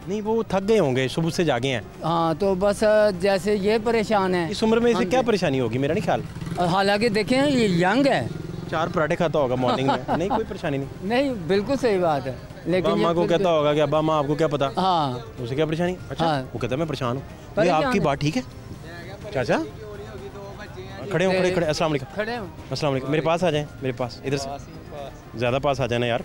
नहीं, वो थक गए होंगे, सुबह से जागे हैं। हाँ, तो बस जैसे ये परेशान है, इस उम्र में इसे क्या परेशानी होगी, मेरा नहीं ख्याल। हालांकि देखें ये यंग है, 4 पराठे खाता होगा मॉर्निंग में। नहीं, कोई परेशानी नहीं। नहीं, बिल्कुल सही बात है। लेकिन अम्मा को कहता होगा कि अब्बा अम्मा आपको क्या पता। हाँ, उसे क्या परेशानी? अच्छा हाँ। वो कहता है मैं परेशान हूँ। ये आपकी बात ठीक है चाचा? खड़े हो, खड़े खड़े। अस्सलाम वालेकुम। खड़े हो। अस्सलाम वालेकुम। मेरे पास आ जाएं, मेरे पास, इधर से ज़्यादा पास आ जाना यार।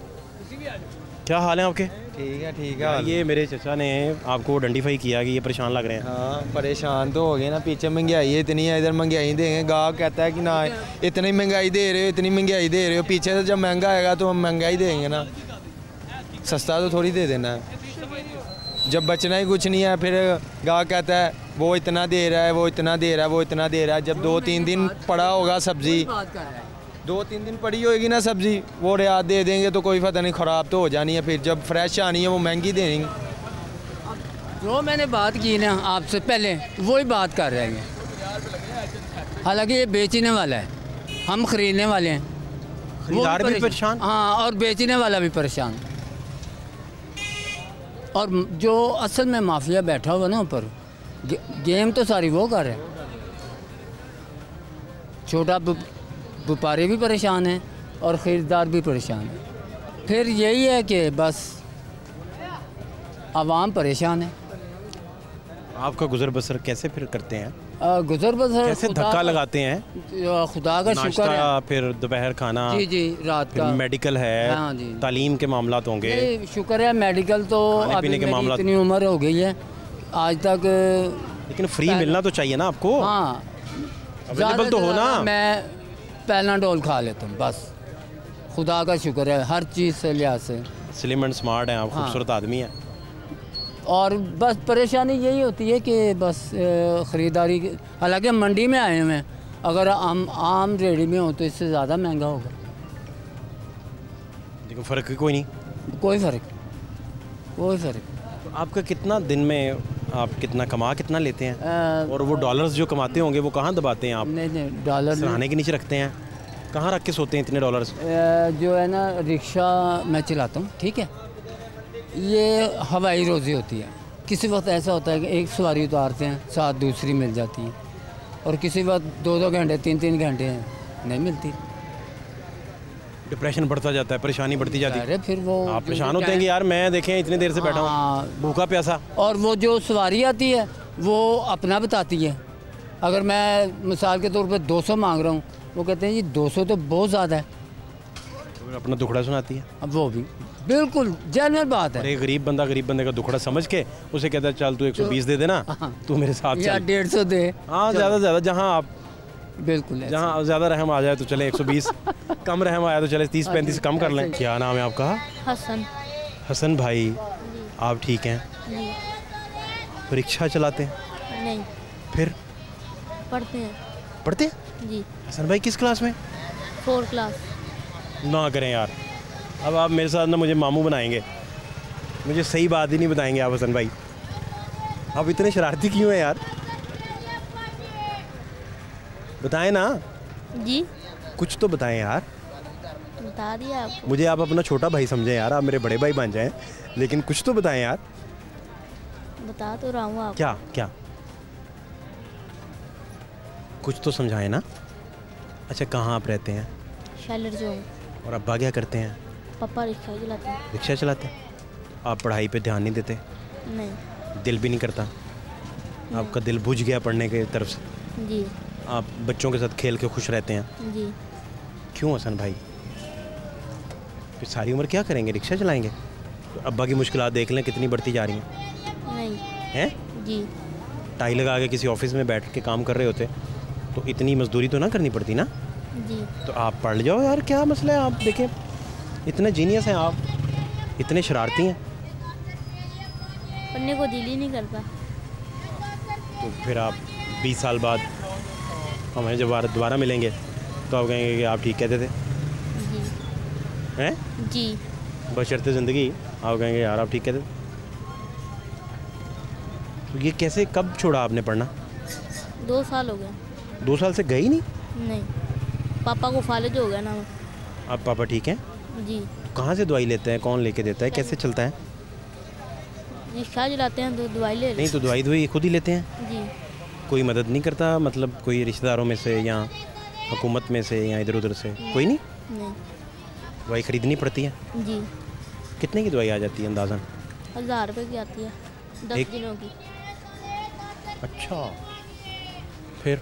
क्या हाल है आपके? ठीक है। ये मेरे चचा ने आपको आइडेंटिफाई किया कि ये परेशान लग रहे हैं। हाँ, परेशान तो हो गए ना, पीछे महंगाई इतनी है, इधर महंगाई देंगे, गाहक कहता है कि ना इतनी महंगाई दे रहे हो, इतनी महंगाई दे रहे हो, पीछे से जब महंगा आएगा तो हम महंगाई देंगे ना, सस्ता तो थोड़ी दे देना है। जब बचना ही कुछ नहीं है, फिर गाहक कहता है वो इतना दे रहा है, वो इतना दे रहा है, वो इतना दे रहा है। जब 2-3 दिन पड़ा होगा सब्ज़ी, 2-3 दिन पड़ी होगी ना सब्ज़ी, वो रियायत दे देंगे तो कोई पता नहीं, ख़राब तो हो जानी है। फिर जब फ्रेश आनी है वो महंगी देंगे। जो मैंने बात की ना आपसे पहले, वही बात कर रहे हैं। हालांकि ये बेचने वाला है, हम ख़रीदने वाले हैं। खरीदार भी परेशान। हाँ, और बेचने वाला भी परेशान। और जो असल में माफिया बैठा हुआ ना ऊपर, गेम तो सारी वो कर रहे हैं। छोटा व्यापारी भी परेशान है और ख़रीदार भी परेशान है। फिर यही है कि बस आवाम परेशान है। आपका गुजर बसर कैसे फिर करते हैं? गुजर बसर कैसे धक्का लगाते हैं? खुदा का शुक्र है। फिर दोपहर खाना, जी रात का मेडिकल है, हाँ जी, तालीम के मामलात होंगे। शुक्र है मेडिकल तो अभी के मामला, इतनी उम्र हो गई है आज तक, लेकिन फ्री मिलना तो चाहिए ना आपको। हाँ अवेलेबल तो हो ना। मैं पैनाडोल खा लेता हूँ बस, खुदा का शुक्र है हर चीज़ से लिहाज से। स्लिम एंड स्मार्ट हैं आप, खूबसूरत आदमी हैं। और बस परेशानी यही होती है कि बस ख़रीदारी, हालांकि मंडी में आए हुए हैं, अगर आम रेडी में हो तो इससे ज़्यादा महंगा होगा। देखो फ़र्क कोई नहीं, कोई फ़र्क। तो आपका कितना दिन में आप कितना लेते हैं? और वो डॉलर्स जो कमाते होंगे वो कहाँ दबाते हैं आप? नहीं डॉलर सराहने के नीचे रखते हैं, कहाँ रख के सोते हैं इतने डॉलर्स? जो है ना, रिक्शा मैं चलाता हूँ, ठीक है, ये हवाई रोज़ी होती है। किसी वक्त ऐसा होता है कि एक सवारी उतारते हैं, साथ दूसरी मिल जाती है, और किसी वक्त 2-2 घंटे 3-3 घंटे नहीं मिलती। डिप्रेशन बढ़ता जाता है, परेशानी बढ़ती जाती है। अरे फिर वो आप परेशान होते हैं कि यार मैं देखें इतनी देर से बैठा हूँ भूखा प्यासा। और वो जो सवारी आती है वो अपना बताती है। अगर मैं मिसाल के तौर पे 200 मांग रहा हूँ, वो कहते हैं जी 200 तो बहुत ज़्यादा है, तो अपना दुखड़ा सुनाती है। अब वो भी बिल्कुल जेन्युइन बात है। एक गरीब बंदे का दुखड़ा समझ के उसे कहता है चल तू 120 दे देना, तू मेरे साथ या 150 दे। हाँ ज़्यादा ज़्यादा, जहाँ आप बिल्कुल जहाँ ज़्यादा रहम आ जाए तो चले 120, कम रहम आया तो चले 30-35 कम कर लें। क्या नाम है आपका? हसन भाई, आप ठीक हैं? रिक्शा चलाते हैं? नहीं। फिर पढ़ते हैं जी। हसन भाई किस क्लास में? 4 क्लास। ना करें यार, अब आप मेरे साथ ना मुझे मामू बनाएंगे, मुझे सही बात ही नहीं बताएंगे आप हसन भाई। आप इतने शरारती क्यों हैं यार? बताएं ना जी, कुछ तो बताएं यार। बता दिया आपको। मुझे आप अपना छोटा भाई समझें यार, आप मेरे बड़े भाई बन जाएं, लेकिन कुछ तो बताएं यार। बता तो रहा हूँ आपको। क्या कुछ तो समझाएं ना। अच्छा कहाँ आप रहते हैं? शैलर चौक। और अब्बा क्या करते हैं? पापा रिक्शा चलाते हैं। रिक्शा चलाते हैं। आप पढ़ाई पे ध्यान नहीं देते? नहीं। दिल भी नहीं करता? आपका दिल बुझ गया पढ़ने के तरफ से? जी। आप बच्चों के साथ खेल के खुश रहते हैं? जी। क्यों हसन भाई? फिर सारी उम्र क्या करेंगे? रिक्शा चलाएंगे? तो अब्बा की मुश्किलात देख लें कितनी बढ़ती जा रही हैं। नहीं। हैं? जी। टाई लगा के किसी ऑफिस में बैठ के काम कर रहे होते तो इतनी मजदूरी तो ना करनी पड़ती ना। जी। तो आप पढ़ जाओ यार, क्या मसला है? आप देखें इतने जीनियस हैं आप, इतने शरारती हैं, पढ़ने को दिल ही नहीं करता। तो फिर आप 20 साल बाद हमें जब दोबारा मिलेंगे तो आप कहेंगे कि आप ठीक कहते थे। जी। हैं? जी। बशर्ते ज़िंदगी आप कहेंगे यार आप ठीक कहते थे। तो ये कैसे, कब छोड़ा आपने पढ़ना? 2 साल हो गए। 2 साल से गए ही नहीं? नहीं, पापा को फालिज हो गया ना। अब पापा ठीक हैं? जी। तो कहाँ से दवाई लेते हैं? कौन लेके देता है? कैसे चलता है? रिक्शा चलाते हैं तो दवाई ले नहीं, तो दवाई खुद ही लेते हैं? जी। कोई मदद नहीं करता? मतलब कोई रिश्तेदारों में से या हुकूमत में से या इधर उधर से कोई नहीं? नहीं। दवाई खरीदनी पड़ती है? जी। कितने की दवाई आ जाती है अंदाज़न? 1000 रुपये की आती है 10 दिनों की। अच्छा, फिर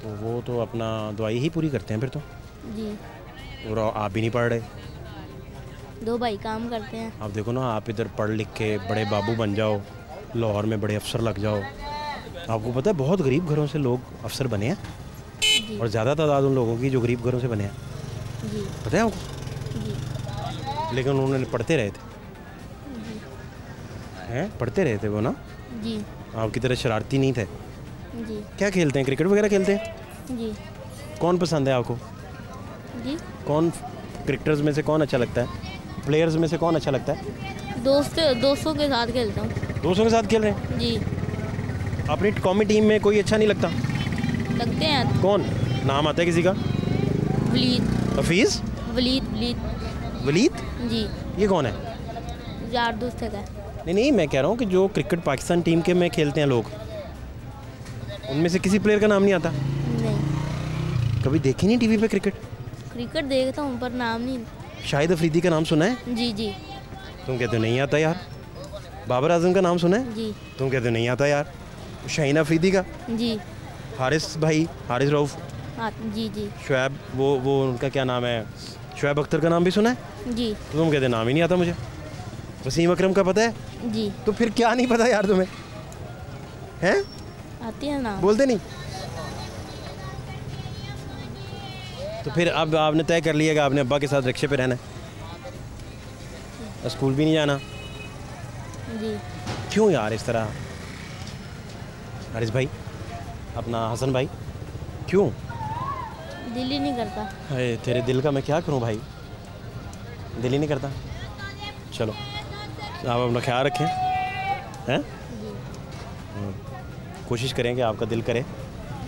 तो वो तो अपना दवाई ही पूरी करते हैं फिर तो। जी। और आप भी नहीं पढ़ रहे? 2 भाई काम करते हैं। आप देखो ना, आप इधर पढ़ लिख के बड़े बाबू बन जाओ, लाहौर में बड़े अफसर लग जाओ। आपको पता है बहुत गरीब घरों से लोग अफसर बने हैं, और ज़्यादा तादाद उन लोगों की जो गरीब घरों से बने हैं। जी। पता है आपको? जी। लेकिन उन्होंने पढ़ते रहे थे। जी। हैं? पढ़ते रहे थे वो ना। जी। आपकी तरह शरारती नहीं थे। जी। क्या खेलते हैं? क्रिकेट वगैरह खेलते हैं? जी। कौन पसंद है आपको? जी। कौन क्रिकेटर्स में से कौन अच्छा लगता है? प्लेयर्स में से कौन अच्छा लगता है? दोस्तों के साथ खेलता हूँ। दोस्तों के साथ खेल रहे हैं? जी। अपनी कौमी टीम में कोई अच्छा नहीं लगता? लगते हैं। कौन नाम आता है किसी का? वलीद। हफीज़? वलीद। जी। ये कौन है? यार दोस्त है। नहीं, मैं कह रहा हूँ कि जो क्रिकेट पाकिस्तान टीम के में खेलते हैं लोग, उनमें से किसी प्लेयर का नाम नहीं आता? नहीं। कभी देखी नहीं टीवी पे क्रिकेट? क्रिकेट देखता हूँ पर नाम नहीं। शाहिद अफरीदी का नाम सुना है? जी। जी। तुम कहते हो नहीं आता यार। बाबर आजम का नाम सुना है? जी। तुम कहते हो नहीं आता यार। शाहीन अफरीदी का? जी। हारिस भाई, हारिस रऊफ? हाँ जी जी। शुएब, वो उनका क्या नाम है, शुएब अख्तर का नाम भी सुना है? जी। तो तुम कहते नाम ही नहीं आता मुझे। वसीम अकरम का पता है? जी। तो फिर क्या नहीं पता यार तुम्हें, हैं? आती है ना, बोलते नहीं। तो फिर अब आपने तय कर लिया कि आपने अब्बा के साथ रिक्शे पे रहना है, स्कूल भी नहीं जाना? जी। क्यों यार इस तरह? हारिस भाई, अपना हसन भाई, क्यों? दिल ही नहीं करता। अरे तेरे दिल का मैं क्या करूं भाई, दिल ही नहीं करता। चलो आप अपना ख्याल रखें, हैं? कोशिश करें कि आपका दिल करे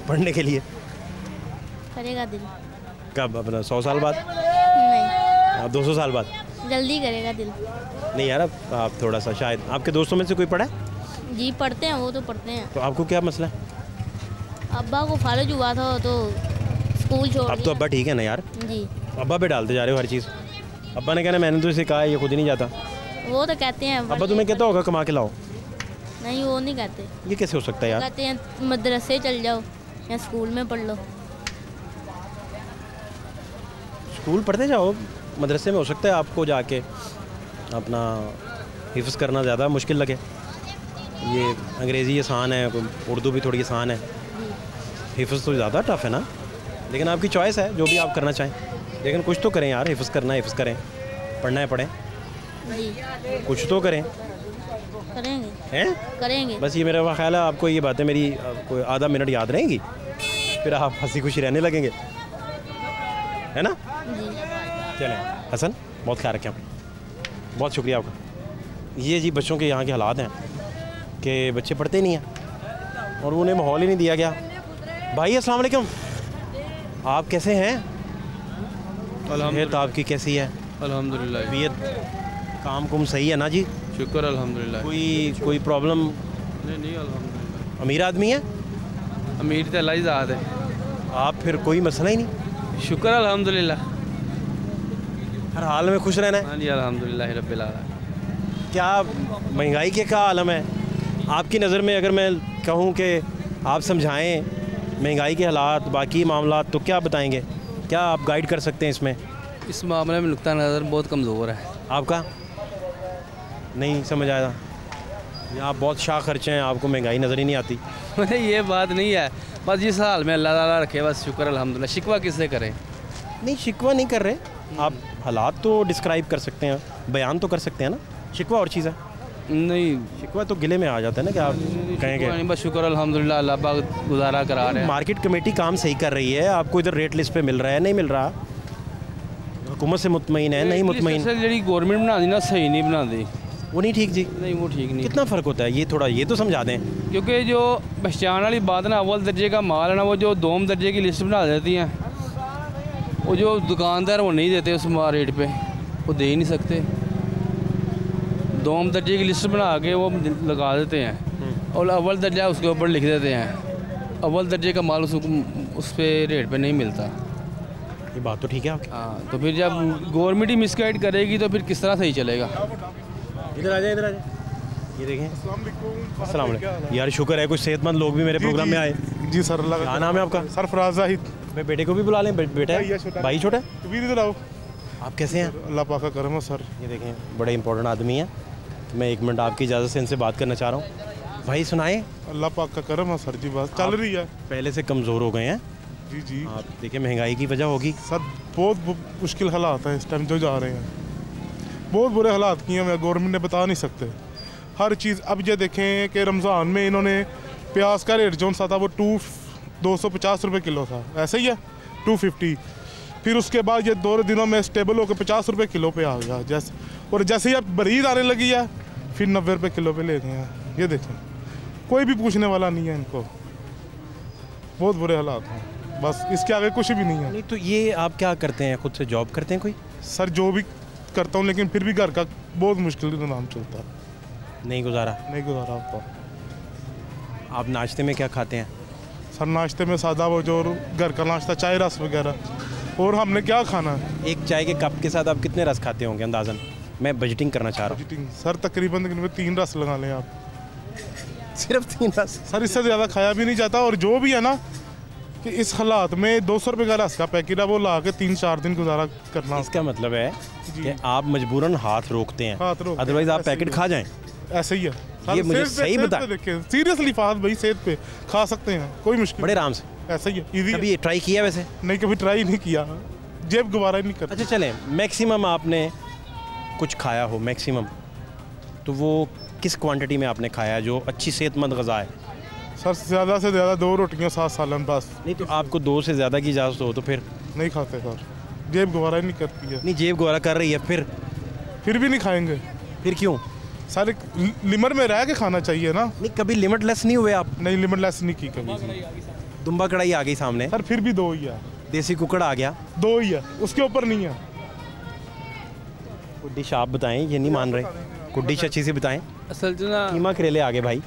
पढ़ने के लिए। करेगा दिल। कब? अपना 100 साल बाद? नहीं। 200 साल बाद? जल्दी करेगा दिल। नहीं यार, आप थोड़ा सा, शायद आपके दोस्तों में से कोई पढ़ा है? जी पढ़ते हैं, वो तो पढ़ते हैं। तो आपको क्या मसला है? अब्बा को फालज हुआ था तो स्कूल छोड़ अब तो अब्बा ठीक है ना यार? जी। अब्बा पे डालते जा रहे हो हर चीज़। अब्बा ने कहना मैंने तो इसे कहा है, ये खुद ही नहीं जाता। वो तो कहते हैं। अब्बा तुम्हें कहता होगा कमा के लाओ? नहीं, वो नहीं कहते। ये कैसे हो सकता है यार? कहते हैं मदरसे चल जाओ या स्कूल में पढ़ लो। स्कूल पढ़ते जाओ, मदरसे में हो सकता है आपको जाके अपना हिफ्ज़ करना ज़्यादा मुश्किल लगे। ये अंग्रेज़ी आसान है, उर्दू भी थोड़ी आसान है, हिफ्ज़ तो ज़्यादा टफ है ना। लेकिन आपकी चॉइस है, जो भी आप करना चाहें, लेकिन कुछ तो करें यार। हिफ्ज़ करना है हिफ्ज़ करें, पढ़ना है पढ़ें, कुछ तो करें। करेंगे हैं? करेंगे। बस ये मेरा ख्याल है, आपको ये बातें मेरी कोई आधा मिनट याद रहेंगी, फिर आप हंसी खुशी रहने लगेंगे, है ना? चलें हसन, बहुत ख्याल रखें आप, बहुत शुक्रिया आपका। ये जी बच्चों के यहाँ के हालात हैं कि बच्चे पढ़ते ही नहीं हैं और उन्हें माहौल ही नहीं दिया गया। भाई अस्सलाम वालेकुम, आप कैसे हैं? सेहत आपकी कैसी है? अल्हम्दुलिल्लाह। तबीयत काम कुम सही है ना जी? शुक्र अल्हम्दुलिल्लाह। कोई प्रॉब्लम? नहीं अल्हम्दुलिल्लाह। अमीर आदमी है? अमीर तो अल्लाह ही ज़ात है। आप फिर कोई मसला ही नहीं? शुक्र अल्हम्दुलिल्लाह, हर हाल में खुश रहना है? हाँ जी अल्हम्दुलिल्लाह रब्बिल आलमीन। क्या महंगाई के क्या आलम है आपकी नज़र में? अगर मैं कहूँ कि आप समझाएं महंगाई के हालात, बाकी मामला, तो क्या बताएंगे? क्या आप गाइड कर सकते हैं इसमें? इस मामले में नुक्ता नज़र बहुत कमज़ोर है। आपका नहीं समझ आया? आप बहुत शाह खर्चे हैं, आपको महंगाई नज़र ही नहीं आती? ये बात नहीं है, बस जिस हाल में अल्लाह ताला रखे, बस शुक्र अल्हम्दुलिल्लाह। शिकवा किससे करें? नहीं शिकवा नहीं कर रहे, आप हालात तो डिस्क्राइब कर सकते हैं, बयान तो कर सकते हैं ना। शिकवा और चीज़ है? नहीं, शिकवा तो गिले में आ जाता है ना कि आप कहेंगे। बस शुक्र अल्हम्दुलिल्लाह, अल्लाह पाक गुजारा करा रहे हैं। मार्केट कमेटी काम सही कर रही है, आपको इधर रेट लिस्ट पे मिल रहा है, नहीं मिल रहा? हुकूमत से मुतमईन है, नहीं मुतमईन? जी गवर्नमेंट बना दी ना, सही नहीं बना दी। वो नहीं ठीक जी? नहीं वो ठीक नहीं। कितना फ़र्क होता है ये, थोड़ा ये तो समझा दें। क्योंकि जो पहचान वाली बात ना, अव्वल दर्जे का माल है ना, वो जो दोम दर्जे की लिस्ट बना देती हैं, वो जो दुकानदार वो नहीं देते उस रेट पे, वो दे ही नहीं सकते। दोम दर्जे की लिस्ट बना के वो लगा देते हैं और अव्वल दर्जा उसके ऊपर लिख देते हैं। अव्वल दर्जे का माल उस पे रेट पे नहीं मिलता। ये बात तो ठीक है आपकी। हाँ, तो फिर जब गवर्नमेंट ही मिसगाइड करेगी तो फिर किस तरह सही चलेगा? इधर आ जाए, इधर आ जाए, ये देखें। अस्सलाम वालेकुम। यार शुक्र है कुछ सेहतमंद लोग भी मेरे प्रोग्राम में आए। जी सर। क्या नाम है आपका? सरफराज जाहिद। मैं बेटे को भी बुला लें? बेटा है? भाई छोटा? इधर आओ। आप कैसे हैं? अल्लाह पाक का करम है सर। ये देखें बड़े इंपॉर्टेंट आदमी हैं, मैं 1 मिनट आपकी इजाज़त से इनसे बात करना चाह रहा हूँ। भाई सुनाए। अल्लाह पाक का करम है सर जी, बात चल रही है। पहले से कमज़ोर हो गए हैं? जी जी। आप देखिए महंगाई की वजह होगी सर, बहुत मुश्किल हालात हैं इस टाइम जो जा रहे हैं, बहुत बुरे हालात किए हैं, गवर्नमेंट ने बता नहीं सकते हर चीज़। अब ये देखें कि रमज़ान में इन्होंने प्याज का रेट जो सा था वो 250 रुपये किलो था, ऐसे ही है 250। फिर उसके बाद ये 2 दिनों में स्टेबल होकर 50 रुपये किलो पे आ गया जैसे, और जैसे ही अब बरीद आने लगी है फिर 90 रुपये किलो पे ले गए हैं। ये देखें कोई भी पूछने वाला नहीं है इनको, बहुत बुरे हालात हैं, बस इसके आगे कुछ भी नहीं है। नहीं तो ये आप क्या करते हैं, खुद से जॉब करते हैं कोई? सर जो भी करता हूँ, लेकिन फिर भी घर का बहुत मुश्किल से नाम चलता है, नहीं गुजारा आपका। आप नाश्ते में क्या खाते हैं? सर नाश्ते में सादा वो जो घर का नाश्ता, चाय रस वगैरह। और हमने क्या खाना है? एक चाय के कप के साथ आप कितने रस खाते होंगे अंदाज़न? मैं बजटिंग करना चाह रहा हूँ। सर तकरीबन 3 रस लगा लें आप। सिर्फ 3 सर इससे ज़्यादा खाया भी नहीं जाता। और जो भी है ना कि इस हालात में 200 रुपये का रस का पैकेट है वो ला के 3-4 दिन गुजारा करना। इसका मतलब है कि आप मजबूरन हाथ रोकते हैं, अदरवाइज आप पैकेट खा जाएं। ऐसे ही है। ये मुझे सही बता, सीरियसली फाहद भाई सेहत पे खा सकते हैं, कोई मुश्किल बड़े आराम से, ऐसा ही है, इजी। कभी ट्राई किया वैसे? नहीं, कभी ट्राई नहीं किया, जेब गुबारा ही नहीं करता। अच्छा चलें, मैक्सिमम आपने कुछ खाया हो मैक्सिमम, तो वो किस क्वांटिटी में आपने खाया जो अच्छी सेहतमंद ग़िज़ा है? सर ज़्यादा से ज़्यादा 2 रोटियाँ 7 सालन बस। नहीं तो आपको 2 से ज़्यादा की इजाज़त हो तो फिर नहीं खाते सर, जेब गुबारा ही नहीं करती है। नहीं, जेब गुबारा कर रही है फिर भी नहीं खाएंगे। फिर क्यों? सर एक लिमिट में रह के खाना चाहिए ना। नहीं, कभी लिमिटलेस नहीं हुए आप? नहीं, लिमिटलेस नहीं की कभी। दुम्बा कढ़ाई आ गई सामने सर, फिर भी 2 ही है। देसी कुकड़ आ गया, 2 ही है, उसके ऊपर नहीं है। कोई डिश आप बताएं, ये नहीं मान रहे, कोई डिश अच्छी सी बताएं। असल ना कीमा करेले आ गए भाई,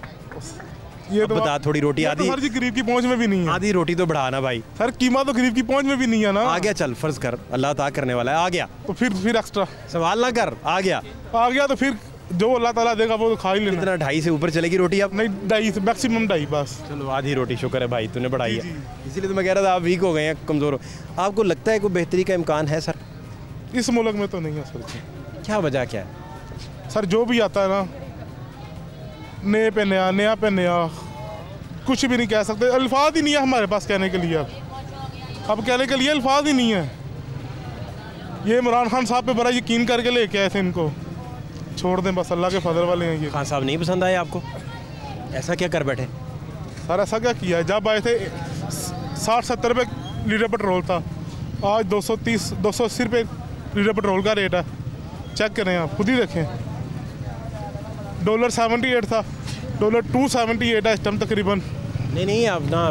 ये तो बता, थोड़ी रोटी आधी, सर जी गरीब की पहुंच में भी नहीं है। आधी रोटी तो बढ़ाना भाई। सर कीमा तो गरीब की पहुंच में भी नहीं है ना। आ गया, चल फर्ज कर अल्लाह ताला करने वाला है, आ गया तो फिर एक्स्ट्रा सवाल ना कर, आ गया तो फिर जो अल्लाह ताला देगा वो तो खा ही लेना। कितना 2.5 से ऊपर चलेगी रोटी अब? नहीं, 2.5 मैक्सिमम 2.5 बस। चलो आधी रोटी, शुक्र है भाई तूने बढ़ाई है, इसीलिए तो मैं कह रहा था आप वीक हो गए हैं, कमज़ोर हो। आपको लगता है कोई बेहतरी का इम्कान है सर? इस मुल्क में तो नहीं है सर जी। क्या वजह क्या है सर? जो भी आता है ना, नए पे नया कुछ भी नहीं कह सकते, अल्फाज ही नहीं है हमारे पास कहने के लिए। अब कहने के लिए अल्फाज ही नहीं है। ये इमरान खान साहब पे बड़ा यकीन करके लेके आए थे, इनको छोड़ दें बस, अल्लाह के फजल वाले हैं ये। खान साहब नहीं पसंद आए आपको? ऐसा क्या कर बैठे? सर ऐसा क्या किया है? जब आए थे 60-70 रुपये लीटर पेट्रोल था, आज 280 रुपये लीटर पेट्रोल का रेट है। चेक करें आप, खुद ही देखें। $78 था, $278 है इस टाइम तकरीबन। नहीं अब ना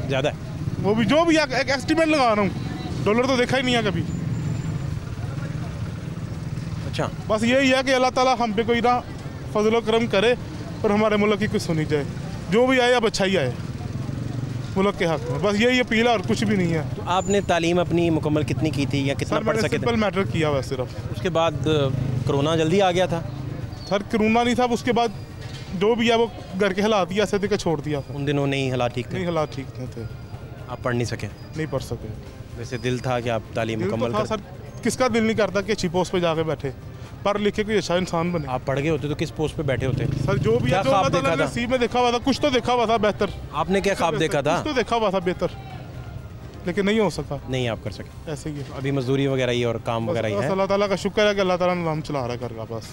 ज़्यादा है, वो भी जो भी एक एस्टिमेट लगा रहा हूँ, डॉलर तो देखा ही नहीं है कभी। अच्छा, बस यही है कि अल्लाह ताला हम पे कोई ना फजल करम करे और हमारे मुल्क की कुछ सुनी जाए। जो भी आए अब अच्छा ही आए मुल्क के हक में, बस यही अपील है और कुछ भी नहीं है। तो आपने तालीम अपनी मुकम्मल कितनी की थी या कितना पढ़ सके थे? सिंपल मैटर किया हुआ सिर्फ। उसके बाद कोरोना जल्दी आ गया था? सर कोरोना नहीं था, उसके बाद जो भी है वो घर के हालात ही ऐसे थे कि छोड़ दिया था। उन दिनों नहीं हालात ठीक थे? नहीं, हालात ठीक नहीं थे। आप पढ़ नहीं सके? नहीं पढ़ सके। वैसे दिल था कि आप तालीम मुकम्मल कर? सर किसका दिल नहीं करता कि अच्छी पोस्ट पे जाके बैठे, पढ़ लिख के कोई अच्छा इंसान बने। आप पढ़ गए होते तो किस पोस्ट पे बैठे होते? सर जो भी ख्वाब देखा था, नसीब में देखा हुआ था, कुछ तो देखा हुआ था बेहतर। आपने क्या ख्वाब देखा था? कुछ तो देखा हुआ था बेहतर, लेकिन नहीं हो सका। नहीं आप कर सके, ऐसे ही है। अभी मजदूरी वगैरह ही और काम वगैरह ही है। अल्लाह ताला का शुक्र है कि अल्लाह ताला नाम चला रहा करेगा बस।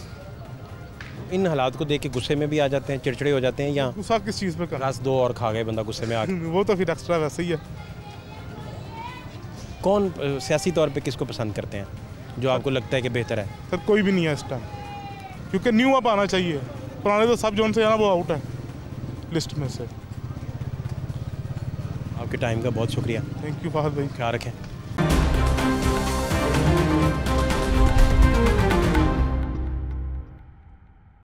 इन हालात को देख के गुस्से में भी आ जाते हैं, चिड़चिड़े हो जाते हैं? या गुस्सा किस चीज़ पे कर? रस 2 और खा गए बंदा गुस्से में आ गया। वो तो फिर एक्स्ट्रा वैसे ही है। कौन सियासी तौर पे किसको पसंद करते हैं जो आपको लगता है कि बेहतर है? सर कोई भी नहीं है इस टाइम, क्योंकि न्यू अप आना चाहिए। पुराने तो सब जोन से है ना वो आउट है लिस्ट में से। आपके टाइम का बहुत शुक्रिया। थैंक यू फहद भाई, ख्याल रखें।